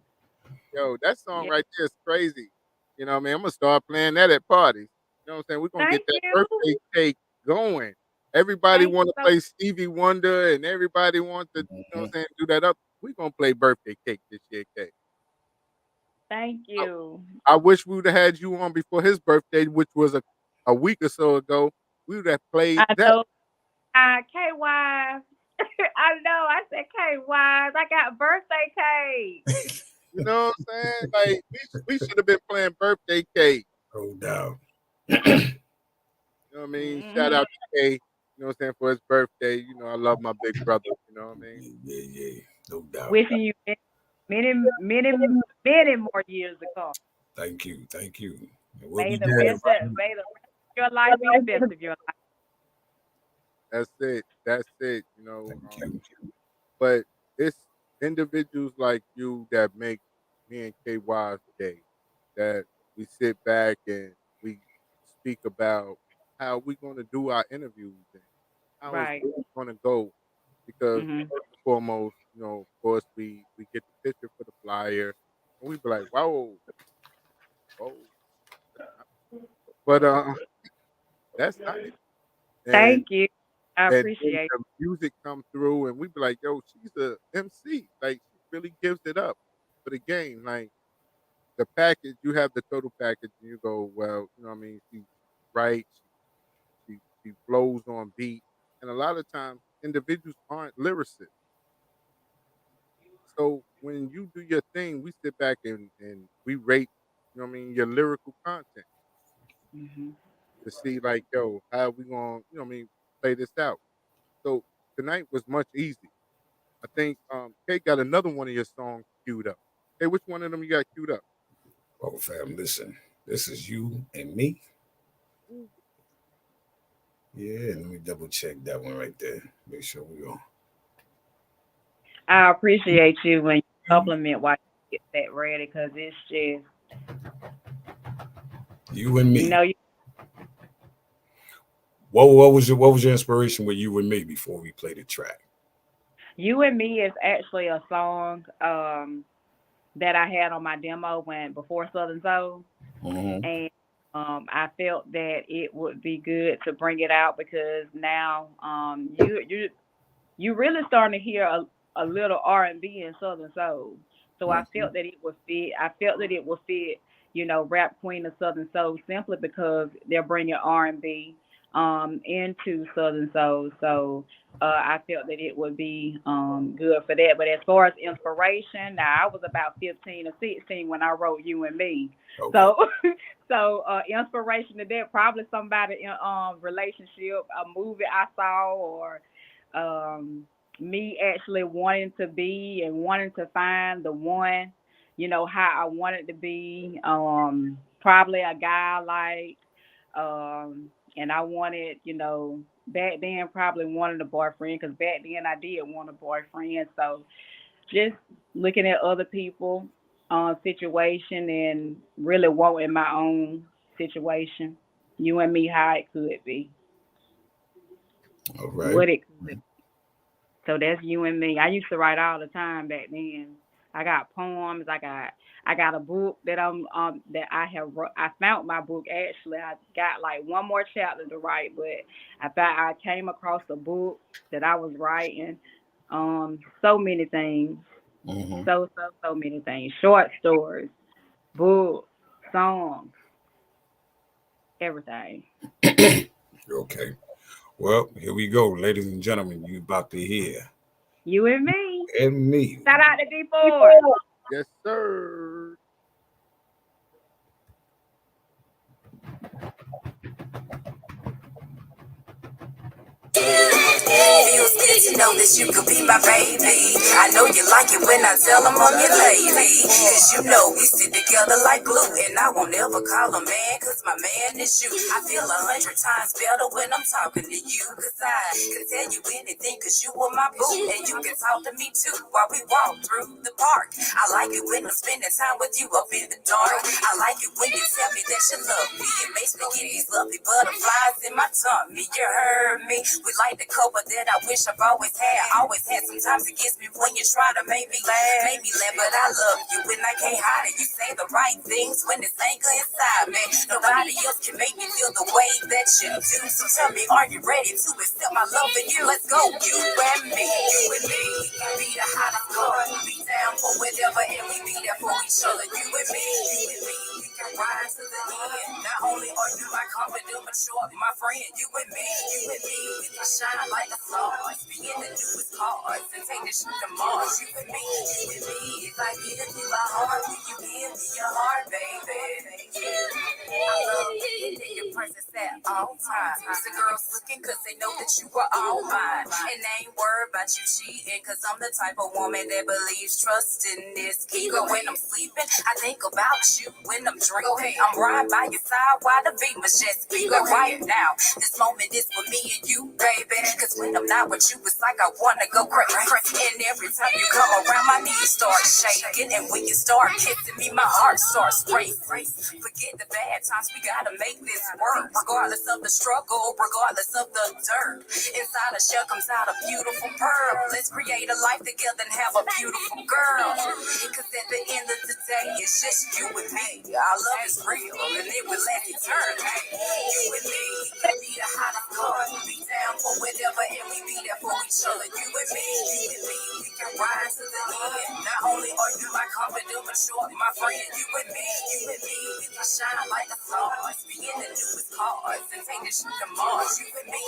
Yo, that song Yeah. right there is crazy. You know what I mean? I'm gonna start playing that at parties. You know what I'm saying? We're gonna get Thank that you. birthday cake going. Everybody Thank want you to so play Stevie Wonder, and everybody want to, you know what I'm saying, do that up. We're gonna play birthday cake this year, Kay. thank you. I wish we would have had you on before his birthday, which was a week or so ago. We would have played I that. know. KY. I know. I said KY. I got birthday cake. You know what I'm saying? Like we should have been playing birthday cake. No doubt. You know what I mean? Shout Mm-hmm. out to Kay, you know what I'm saying, for his birthday. You know, I love my big brother, you know what I mean? Yeah. No doubt. Wishing you many more years to come. Thank you. And we'll May be the doing it best right. may the rest of your life be the best of your life. That's it. That's it. You know, Thank you. but it's individuals like you that make me and KY's day. That we sit back and we speak about how we're going to do our interviews and how it's Right. really going to go. Because Mhm. first and foremost, you know, of course, we get the picture for the flyer, and we be like, "Wow, whoa!" But that's nice. And Thank you. I and then appreciate the music come through, and we be like, "Yo, she's a MC. Like, she really gives it up for the game." Like the package, you have the total package, and you go, "Well, you know, what I mean, she's right. She flows on beat." And a lot of times, individuals aren't lyricists. So when you do your thing, we sit back and we rate, you know what I mean, your lyrical content you. Mhm. to see like, yo, how we gonna, you know what I mean, play this out. So tonight was much easier. I think Kate got another one of your songs queued up. Hey, which one of them you got queued up? Oh, fam, listen. This is you and me. Yeah, let me double check that one right there. Make sure we on. I appreciate you when you compliment while you get that ready, because it's just, You and you me. know, you, What was your inspiration with you and me before we play the track? you and me is actually a song that I had on my demo when before Southern Soul, Mm-hmm. and I felt that it would be good to bring it out because now you really starting to hear a little R&B and Southern Soul. So I Mm-hmm. felt that it would fit. I felt that it would fit, rap queen of Southern Soul simply because they're bringing R&B into Southern Soul. So I felt that it would be good for that. But as far as inspiration, now I was about 15 or 16 when I wrote You and Me. Okay. So inspiration to that probably somebody in relationship, a movie I saw, or um, me actually wanting to be and wanting to find the one, how I wanted to be. Probably a guy like, and I wanted, back then probably wanted a boyfriend because back then I did want a boyfriend. So just looking at other people situation and really wanting my own situation. You and me, how it could be, All right. what it could be. So that's you and me. I used to write all the time back then. I got poems. I got a book that I found my book actually. I got like one more chapter to write, but I thought I came across a book that I was writing. So many things. Mm-hmm. So many things. Short stories, books, songs, everything. Okay. Well, here we go, ladies and gentlemen. You about to hear You and me. and me. Shout out to D4. Yes, sir. Feels good to know that you could be my baby. I know you like it when I tell them I'm your lady. Cause you know we sit together like glue. And I won't ever call a man, cause my man is you. I feel 100 times better when I'm talking to you. Cause I can tell you anything, cause you were my boo. And you can talk to me too while we walk through the park. I like it when I'm spending time with you up in the dark. I like it when you tell me that you love me. It makes me get these lovely butterflies in my tummy. You heard me. We like the couple that I wish I've always had. Always had. Sometimes it gets me when you try to make me laugh, but I love you and I can't hide it. You say the right things when it's anger inside me. Nobody else can make me feel the way that you do. So tell me, are you ready to accept my love for you? Let's go, you and me, you and me. We can be the hottest girl, be down for whatever, and we be there for each other. You and me, you and me. We can rise to the end. Not only are you my confidant, but you're my friend. You and me, you and me. We can shine like the stars, be in the newest cars, and take this shit to Mars. You and me, you and me. If I give you my heart, will you give me your heart, baby? I love you, your presence at all times. The girls looking cause they know that you are all mine. And they ain't worried about you cheating, cause I'm the type of woman that believes trust in this key. But when I'm sleeping, I think about you when I'm drinking. I'm riding by your side while the beat was just speaking right now. This moment is for me and you, baby. Cause when I'm not with you, it's like I wanna go crazy. And every time you come around, my knees start shaking. And when you start kissing me, my heart starts racing. Forget the bad times, we gotta make this work. Regardless of the struggle, regardless of the dirt. Inside a shell comes out a beautiful pearl. Let's create a life together and have a beautiful girl. Cause at the end of the day, it's just you and me. Our love is real and it will last eternity. You and me, we can be the hottest car. Be down for whatever and we be there for each other. You and me, we can rise to the end. Not only are you my confidant, but you're my friend. You and me, we can shine like the stars. Be in the newest cars and take this shit to Mars. You and me,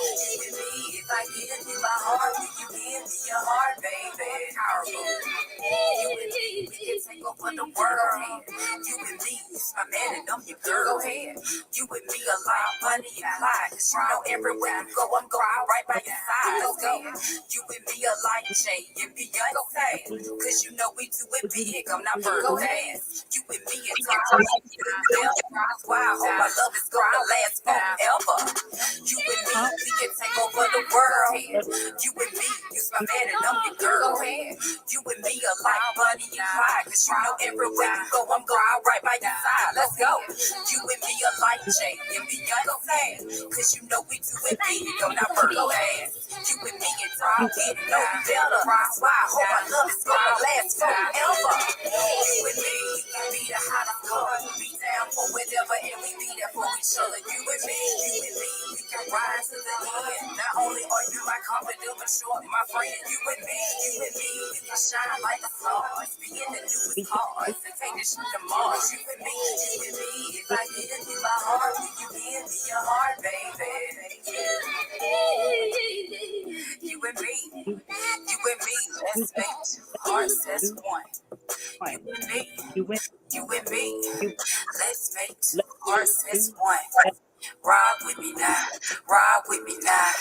if I give you my heart, will you give me your heart, baby? Kyraboo. You and me, we can take over the world. You and me, it's my man and I'm your girl. Go ahead. You and me alive, Bunny and Clyde. Cause you know everywhere you go, I'm going right by your side. Let's go. You and me alike, Jay and Beyonce. Cause you know we do it big, I'm not Virgo ass. You and me and Tom, that's why I hope my love is gonna last forever. You and me, we can take over the world. You and me, you's my man and I'm your girl. You and me alike, Bunny and Clyde. Cause you know everywhere you go, I'm going right by your side. Let's go. You and me alike, Jay and Beyonce. Cause you know we do it big, I'm not Virgo ass. You and me and Tom, getting no better. That's why I hope my love is gonna last forever. You and me, we can be the hottest car. Be down for whatever and we be there for each other. You and me, we can rise to the end. Not only are you my confidant, but you're my friend. You and me, we can shine like the stars. Be in the newest cars and take this shit to Mars. You and me, if I give you my heart, will you give me your heart, baby? You and me, let's make two hearts as one. You and me, you and me, let's make two hearts as one. Ride with me now, ride with me now.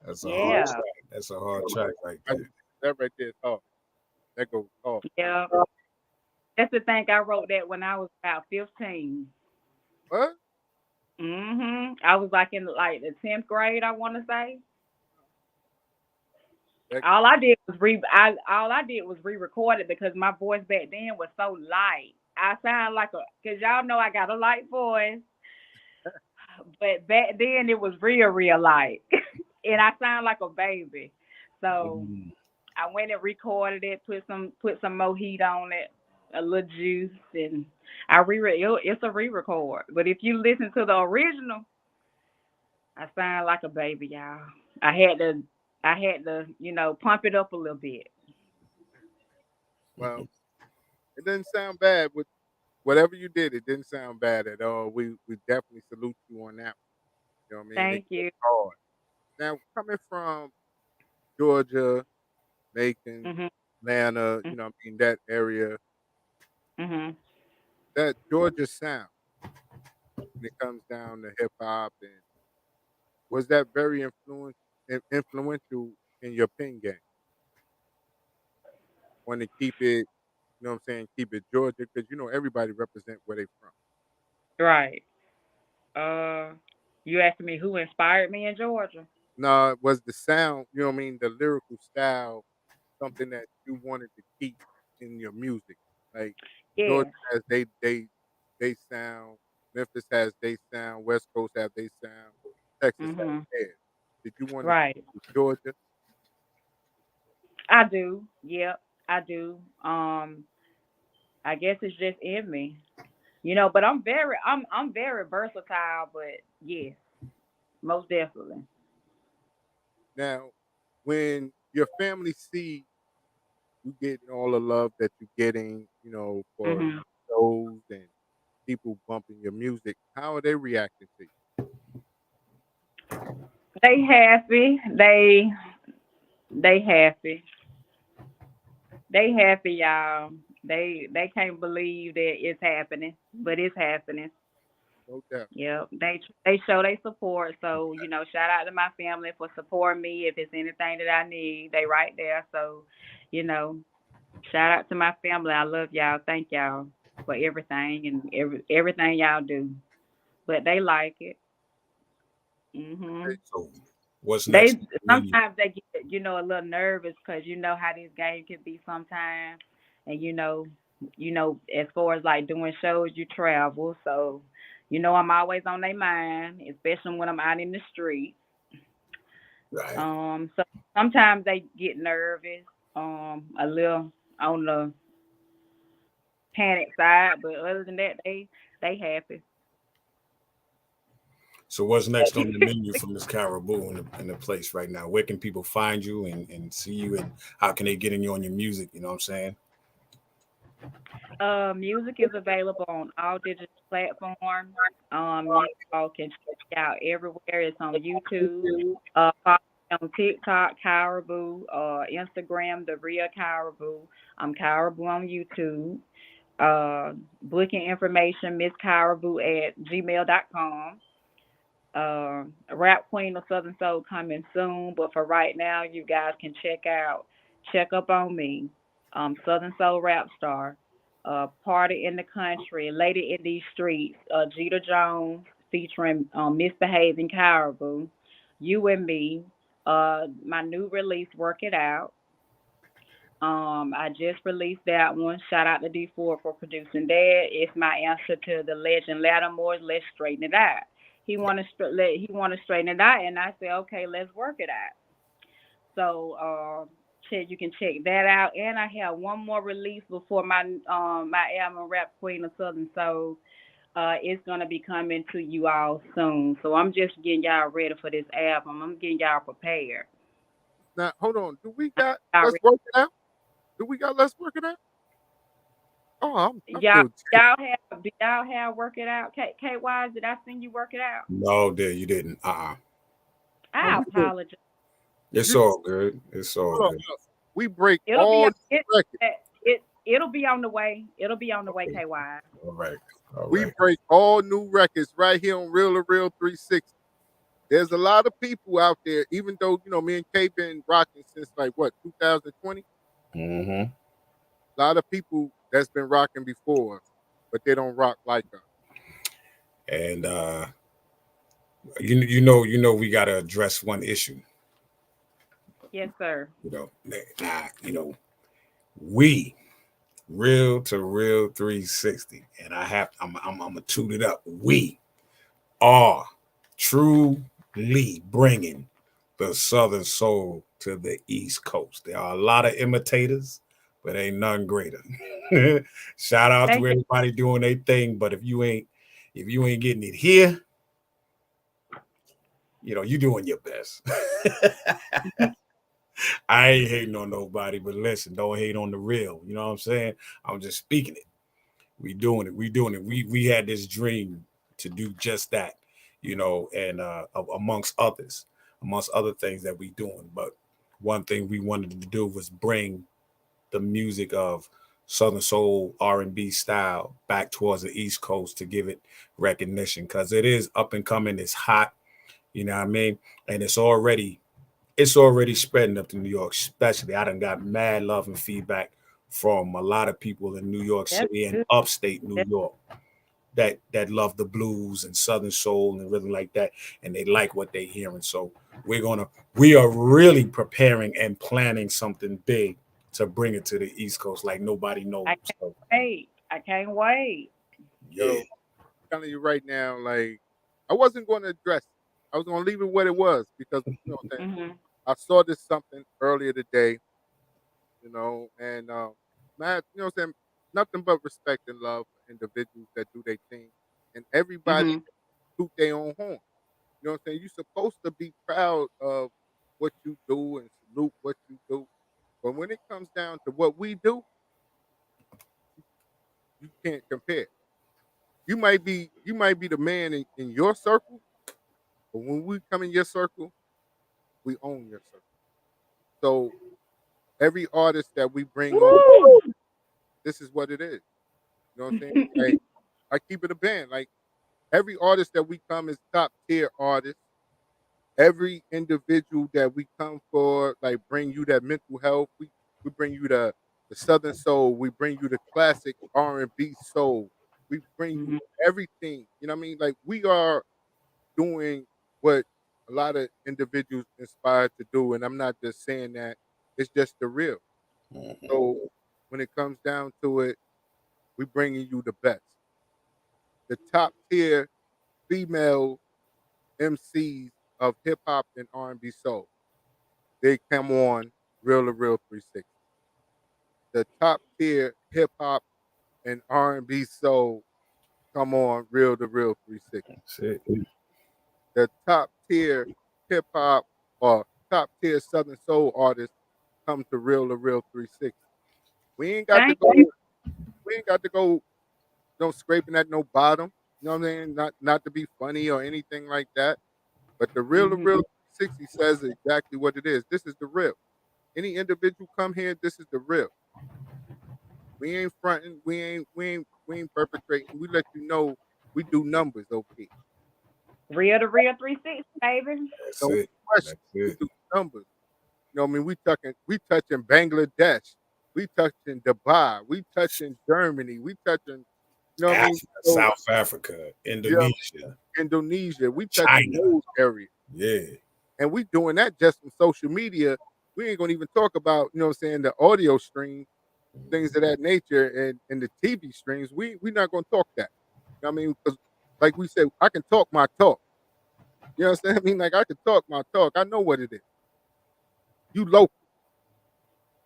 That's a Yeah. hard track. That's a hard track right there. That right there is hard. That goes hard. Yeah. That's the thing. I wrote that when I was about 15. What? I was like in like the 10th grade, I want to say. That, All I did was re-record it because my voice back then was so light. I sound like cause y'all know I got a light voice, but back then it was real light. and I sound like a baby. So Mm. I went and recorded it, put some more heat on it, a little juice, and it's a re-record. But if you listen to the original, I sound like a baby, y'all. I had to pump it up a little bit. Well, it didn't sound bad with whatever you did. It didn't sound bad at all. We definitely salute you on that. You know what I mean? It Thank goes you. hard. Now, coming from Georgia, Macon, Mhm. Atlanta, you know what I mean, that area, Mhm. that Georgia sound when it comes down to hip hop, and was that very influential in your pen game? Want to keep it, you know what I'm saying, keep it Georgia, because you know everybody represent where they from. Right. Uh, you asking me who inspired me in Georgia? No, was the sound, you know what I mean, the lyrical style, something that you wanted to keep in your music? Like Georgia Yes. has they sound, Memphis has they sound, West Coast have they sound, Texas has Mhm. theirs. Did you want to Right. keep Georgia? I do. Yep. I do. I guess it's just in me. But I'm very versatile, but yes, most definitely. Now, when your family see you getting all the love that you're getting, you know, for Mhm. shows and people bumping your music, how are they reacting to you? They happy. They happy. They happy, y'all. They can't believe that it's happening, but it's happening. No doubt. Yep. They show they support. So shout out to my family for supporting me. If it's anything that I need, they right there. So, you know, shout out to my family. I love y'all. Thank y'all for everything and everything y'all do. But they like it. Okay, Mhm. So what's next They on the menu? sometimes they get a little nervous because you know how this game can be sometimes, and as far as like doing shows, you travel, so I'm always on their mind, especially when I'm out in the street. Right. So sometimes they get nervous, a little on the panic side, but other than that, they happy. So what's next on the menu from this Kyraboo in the place right now? Where can people find you and see you, and how can they get in you on your music? You know what I'm saying? Music is available on all digital platforms. You all can check it out everywhere. It's on YouTube. Follow me on TikTok, Kyraboo, Instagram, the real Kyraboo. I'm Kyraboo on YouTube. Booking information, Miss Kyraboo at gmail.com. Rap Queen of Southern Soul coming soon, but for right now, you guys can check up on me. Southern Soul Rap Star, Party in the Country, Lady in These Streets, Jeter Jones featuring Misbehaving Caribou, You and Me, my new release, Work It Out. I just released that one. Shout out to D4 for producing that. It's my answer to the legend Lattimore's Let's Straighten It Out. He want to straighten it out, and I said, okay, let's work it out. So, you can check that out. And I have one more release before my album Rap Queen of Southern Soul. It's gonna be coming to you all soon. So I'm just getting y'all ready for this album. I'm getting y'all prepared. now hold on. Do we got Y'all let's ready? work it out? Do we got let's work it out? Oh, I Y'all, feel y'all have work it out. K Wise, did I send you work it out? No, there you didn't. oh, I apologize. It's you all good. It's all hold on, good. hold on. We break It'll be all on new records. it'll be on the way. It'll be on the way, Okay. K Wise. All right. All We right. break all new records right here on Real to Real 360. There's a lot of people out there, even though, you know, me and Kay been rocking since like what, 2020? Mm-hmm. A lot of people that's been rocking before us, but they don't rock like us. And you know we gotta address one issue. Yes, sir. We real to real 360, and I'm gonna toot it up. We are truly bringing the Southern Soul to the East Coast. There are a lot of imitators, but ain't none greater. Shout out Thank to you. everybody doing their thing, but if you ain't getting it here, you doing your best. I ain't hating on nobody, but listen, don't hate on the real. You know what I'm saying? I'm just speaking it. We doing it. We doing it. We had this dream to do just that, and amongst other things that we doing. But one thing we wanted to do was bring the music of Southern Soul R&B style back towards the East Coast to give it recognition, because it is up and coming. It's hot, you know what I mean, and it's already spreading up to New York. Especially, I done got mad love and feedback from a lot of people in New York That's City and good. upstate New That's York that love the blues and Southern soul and rhythm like that, and they like what they're hearing. So we are really preparing and planning something big to bring it to the East Coast like nobody knows. I can't So wait. I can't wait. yeah, Yo, telling you right now, like I wasn't going to address it. I was going to leave it what it was because what I'm saying, Mhm. I saw this something earlier today, and man, what I'm saying, nothing but respect and love for individuals that do their thing, and everybody Mhm. toot their own horn. You know what I'm saying? You're supposed to be proud of what you do and salute what you do, but when it comes down to what we do, you can't compare. You might be the man in your circle, but when we come in your circle, we own your circle. So every artist that we bring on, Woo! this is what it is. You know what I'm saying? Like I keep it a band. Like every artist that we come is top tier artists. Every individual that we come for, like bring you that mental health. We bring you the Southern soul. We bring you the classic R&B soul. We bring you Mhm. everything. You know what I mean? Like we are doing what a lot of individuals inspired to do, and I'm not just saying that. It's just the real. So when it comes down to it, we bringing you the best, the top tier female MCs of hip hop and R&B soul. They come on Real 360. The top tier hip hop and R&B soul come on Real 360. that's it. The top tier hip hop or top tier Southern soul artists come to Real 360. We ain't got to Thank go. you. We ain't got to go. No scraping at no bottom. You know what I'm saying? Not to be funny or anything like that. But the Real Mhm. 360 says exactly what it is. This is the real. Any individual come here, this is the real. We ain't fronting. We ain't perpetrating. We let you know we do numbers over here. Real 360, baby. That's No it. question. That's We it. do numbers. You know what I mean? We touching Bangladesh. We touching Dubai. We touching Germany. We touching, you know what I mean? Africa, So South Africa, yeah, Indonesia, Indonesia. We touching China. those areas. Yeah. And we doing that just from social media. We ain't gonna even talk about, what I'm saying, the audio stream, things of that nature, and the TV streams. We not gonna talk that. You know what I mean? Because like we said, I can talk my talk. You know what I'm saying? I mean, like I can talk my talk. I know what it is. You local,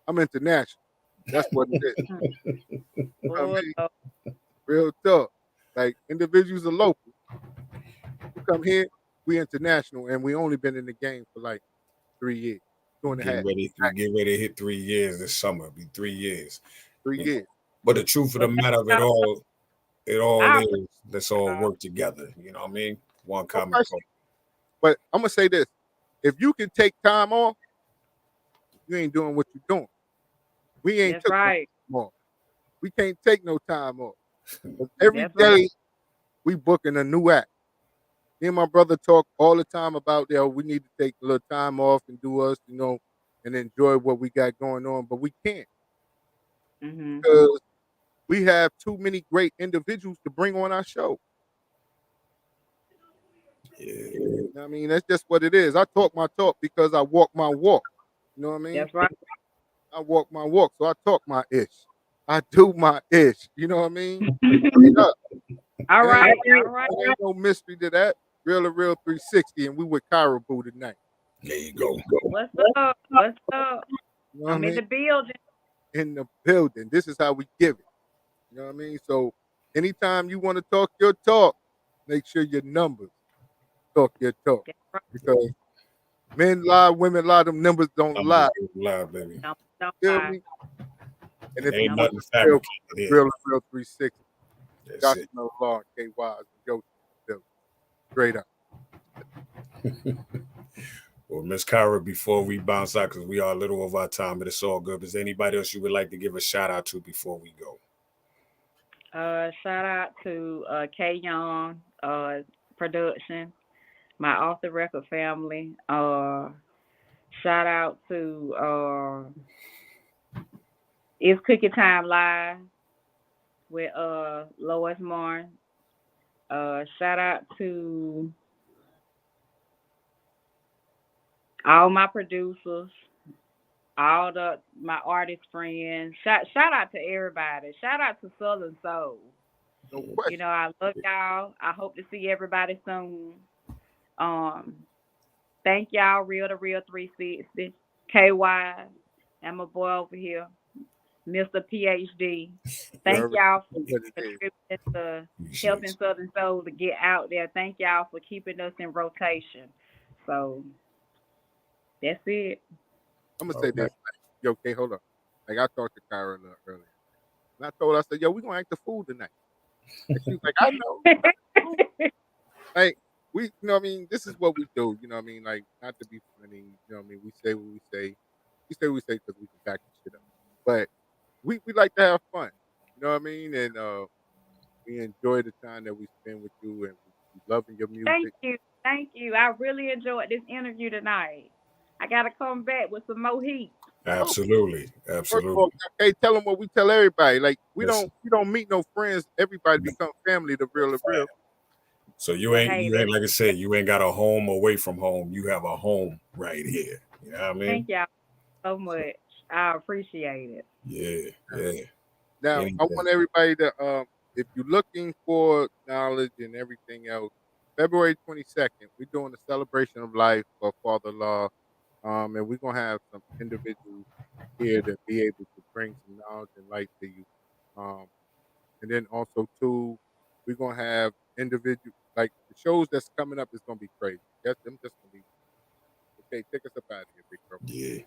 I'm international. That's what it is. Mhm. You know what Oh, I mean? Lord. Real talk. Like individuals are local. You come here, we international, and we only been in the game for like 3 years, two and a half, We get ready to hit 3 years this summer. It'll be 3 years. three You know. years. But the truth of Well, the thank matter of y'all. it all I is let's all appreciate work together. You know what I mean? One No common question. goal. But I'm gonna say this: if you can take time off, you ain't doing what you're doing. We y'all. ain't That's took no right. time off. We can't take no time off. 'Cause every That's right. day we booking a new act. Me and my brother talk all the time about we need to take a little time off and do us, and enjoy what we got going on, but we can't Mhm. because we have too many great individuals to bring on our show. Yeah. You know what I mean, that's just what it is. I talk my talk because I walk my walk. You know what I mean? That's right. I walk my walk, so I talk my ish. I do my ish. You know what I mean? Straight up. All It ain't, right. it ain't, All right. it ain't no mystery to that. Real 360, and we with Kyraboo tonight. There you go. What's up? What's up? You know what I I'm in mean? the building. In the building. This is how we give it. You know what I mean? So anytime you want to talk your talk, make sure your numbers talk your talk. That's right. Because men lie, women lie, them numbers don't lie. Live, baby. Don't Feel lie. me? And if Ain't you nothing real, fabricated. real 360, That's it. Jahshamel Law, KY, Yo, straight up. Well, Miss Kyra, before we bounce out, because we are a little over our time, but it's all good. Is there anybody else you would like to give a shout out to before we go? Shout out to K Young Production, my off the record family. Shout out to It's Cookie Time Live with Lois Martin. Shout out to all my producers, all my artist friends. Shout out to everybody. Shout out to Southern Soul. No question. You know, I love y'all. I hope to see everybody soon. Thank y'all, Real2reel360, KY, and my boy over here, Mr. PhD. Thank y'all for contributing to helping Southern Soul to get out there. Thank y'all for keeping us in rotation. So that's it. I'm going to say this. Yo, okay, hold on. Like, I talked to Kyra a little earlier. And I told her, I said, yo, we're going to act the fool tonight. And she was like, I know. Like, you know what I mean? This is what we do. You know what I mean? Like, not to be funny. You know what I mean? We say what we say. We say what we say because we can back the shit up. But we like to have fun. You know what I mean? And we enjoy the time that we spend with you, and we loving your music. Thank you. I really enjoyed this interview tonight. I got to come back with some more heat. Absolutely. First of all, okay, tell them what we tell everybody. Like, we don't meet no friends. Everybody become family, the real. So you ain't like I said, you ain't got a home away from home. You have a home right here. You know what I mean? Thank y'all so much. I appreciate it. Yeah. Now, I want everybody to, if you're looking for knowledge and everything else, February 22nd, we're doing a celebration of life for Father-in-law, and we're going to have some individuals here to be able to bring some knowledge and light to you. And then also, too, we're going to have individual, like the shows that's coming up is going to be crazy. Them just going to be, okay, take us up out of here, big bro. Yeah,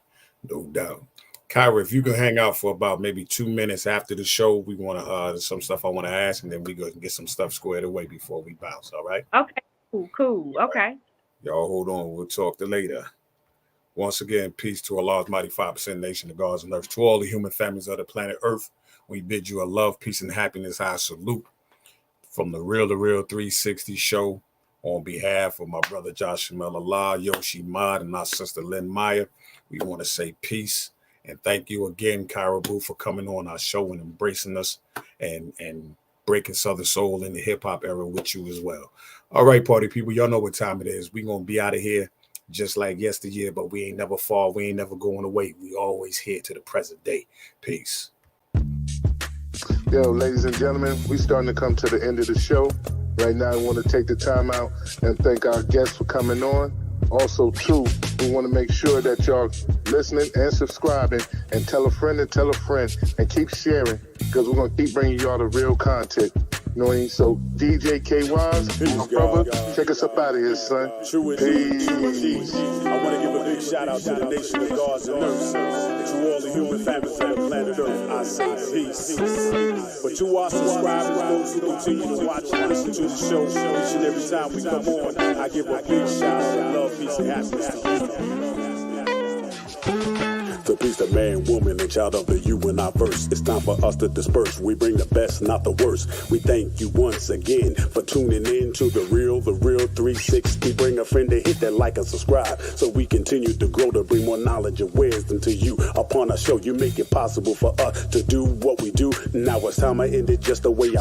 no doubt. Kyra, if you could hang out for about maybe 2 minutes after the show, we want to, there's some stuff I want to ask, and then we go get some stuff squared away before we bounce, all right? Okay, cool. Okay. Right. Y'all hold on. We'll talk to later. Once again, peace to Allah's mighty 5% nation, the gods and earth. To all the human families of the planet Earth, we bid you a love, peace, and happiness. I salute from the Real2reel360 show on behalf of my brother Jahshamel Allah, Yoshi Mod, and our sister Lynn Maya. We want to say peace. And thank you again, Kyraboo, for coming on our show and embracing us and breaking Southern Soul in the hip-hop era with you as well. All right, party people, y'all know what time it is. We're going to be out of here just like yesteryear, but we ain't never fall. We ain't never going away. We always here to the present day. Peace. Yo, ladies and gentlemen, we starting to come to the end of the show. Right now, I want to take the time out and thank our guests for coming on. Also, too, we want to make sure that y'all listening and subscribing, and tell a friend and keep sharing, because we're going to keep bringing y'all the real content. You know what I mean? So, DJ KYs, my brother, take us up out of here, son. Peace. I want to give a big shout out to the nation of gods and earth. To all the human families of the planet Earth, I say peace. But to our subscribers, those who continue to watch and listen to the show each and every time we come on, I give a big shout out of love, peace, and happiness to you. To peace, the man, woman, and child of the you and I verse. It's time for us to disperse. We bring the best, not the worst. We thank you once again for tuning in to the Real2reel360. Bring a friend to hit that like and subscribe so we continue to grow to bring more knowledge and wisdom to you. Upon our show, you make it possible for us to do what we do. Now it's time I end it just the way I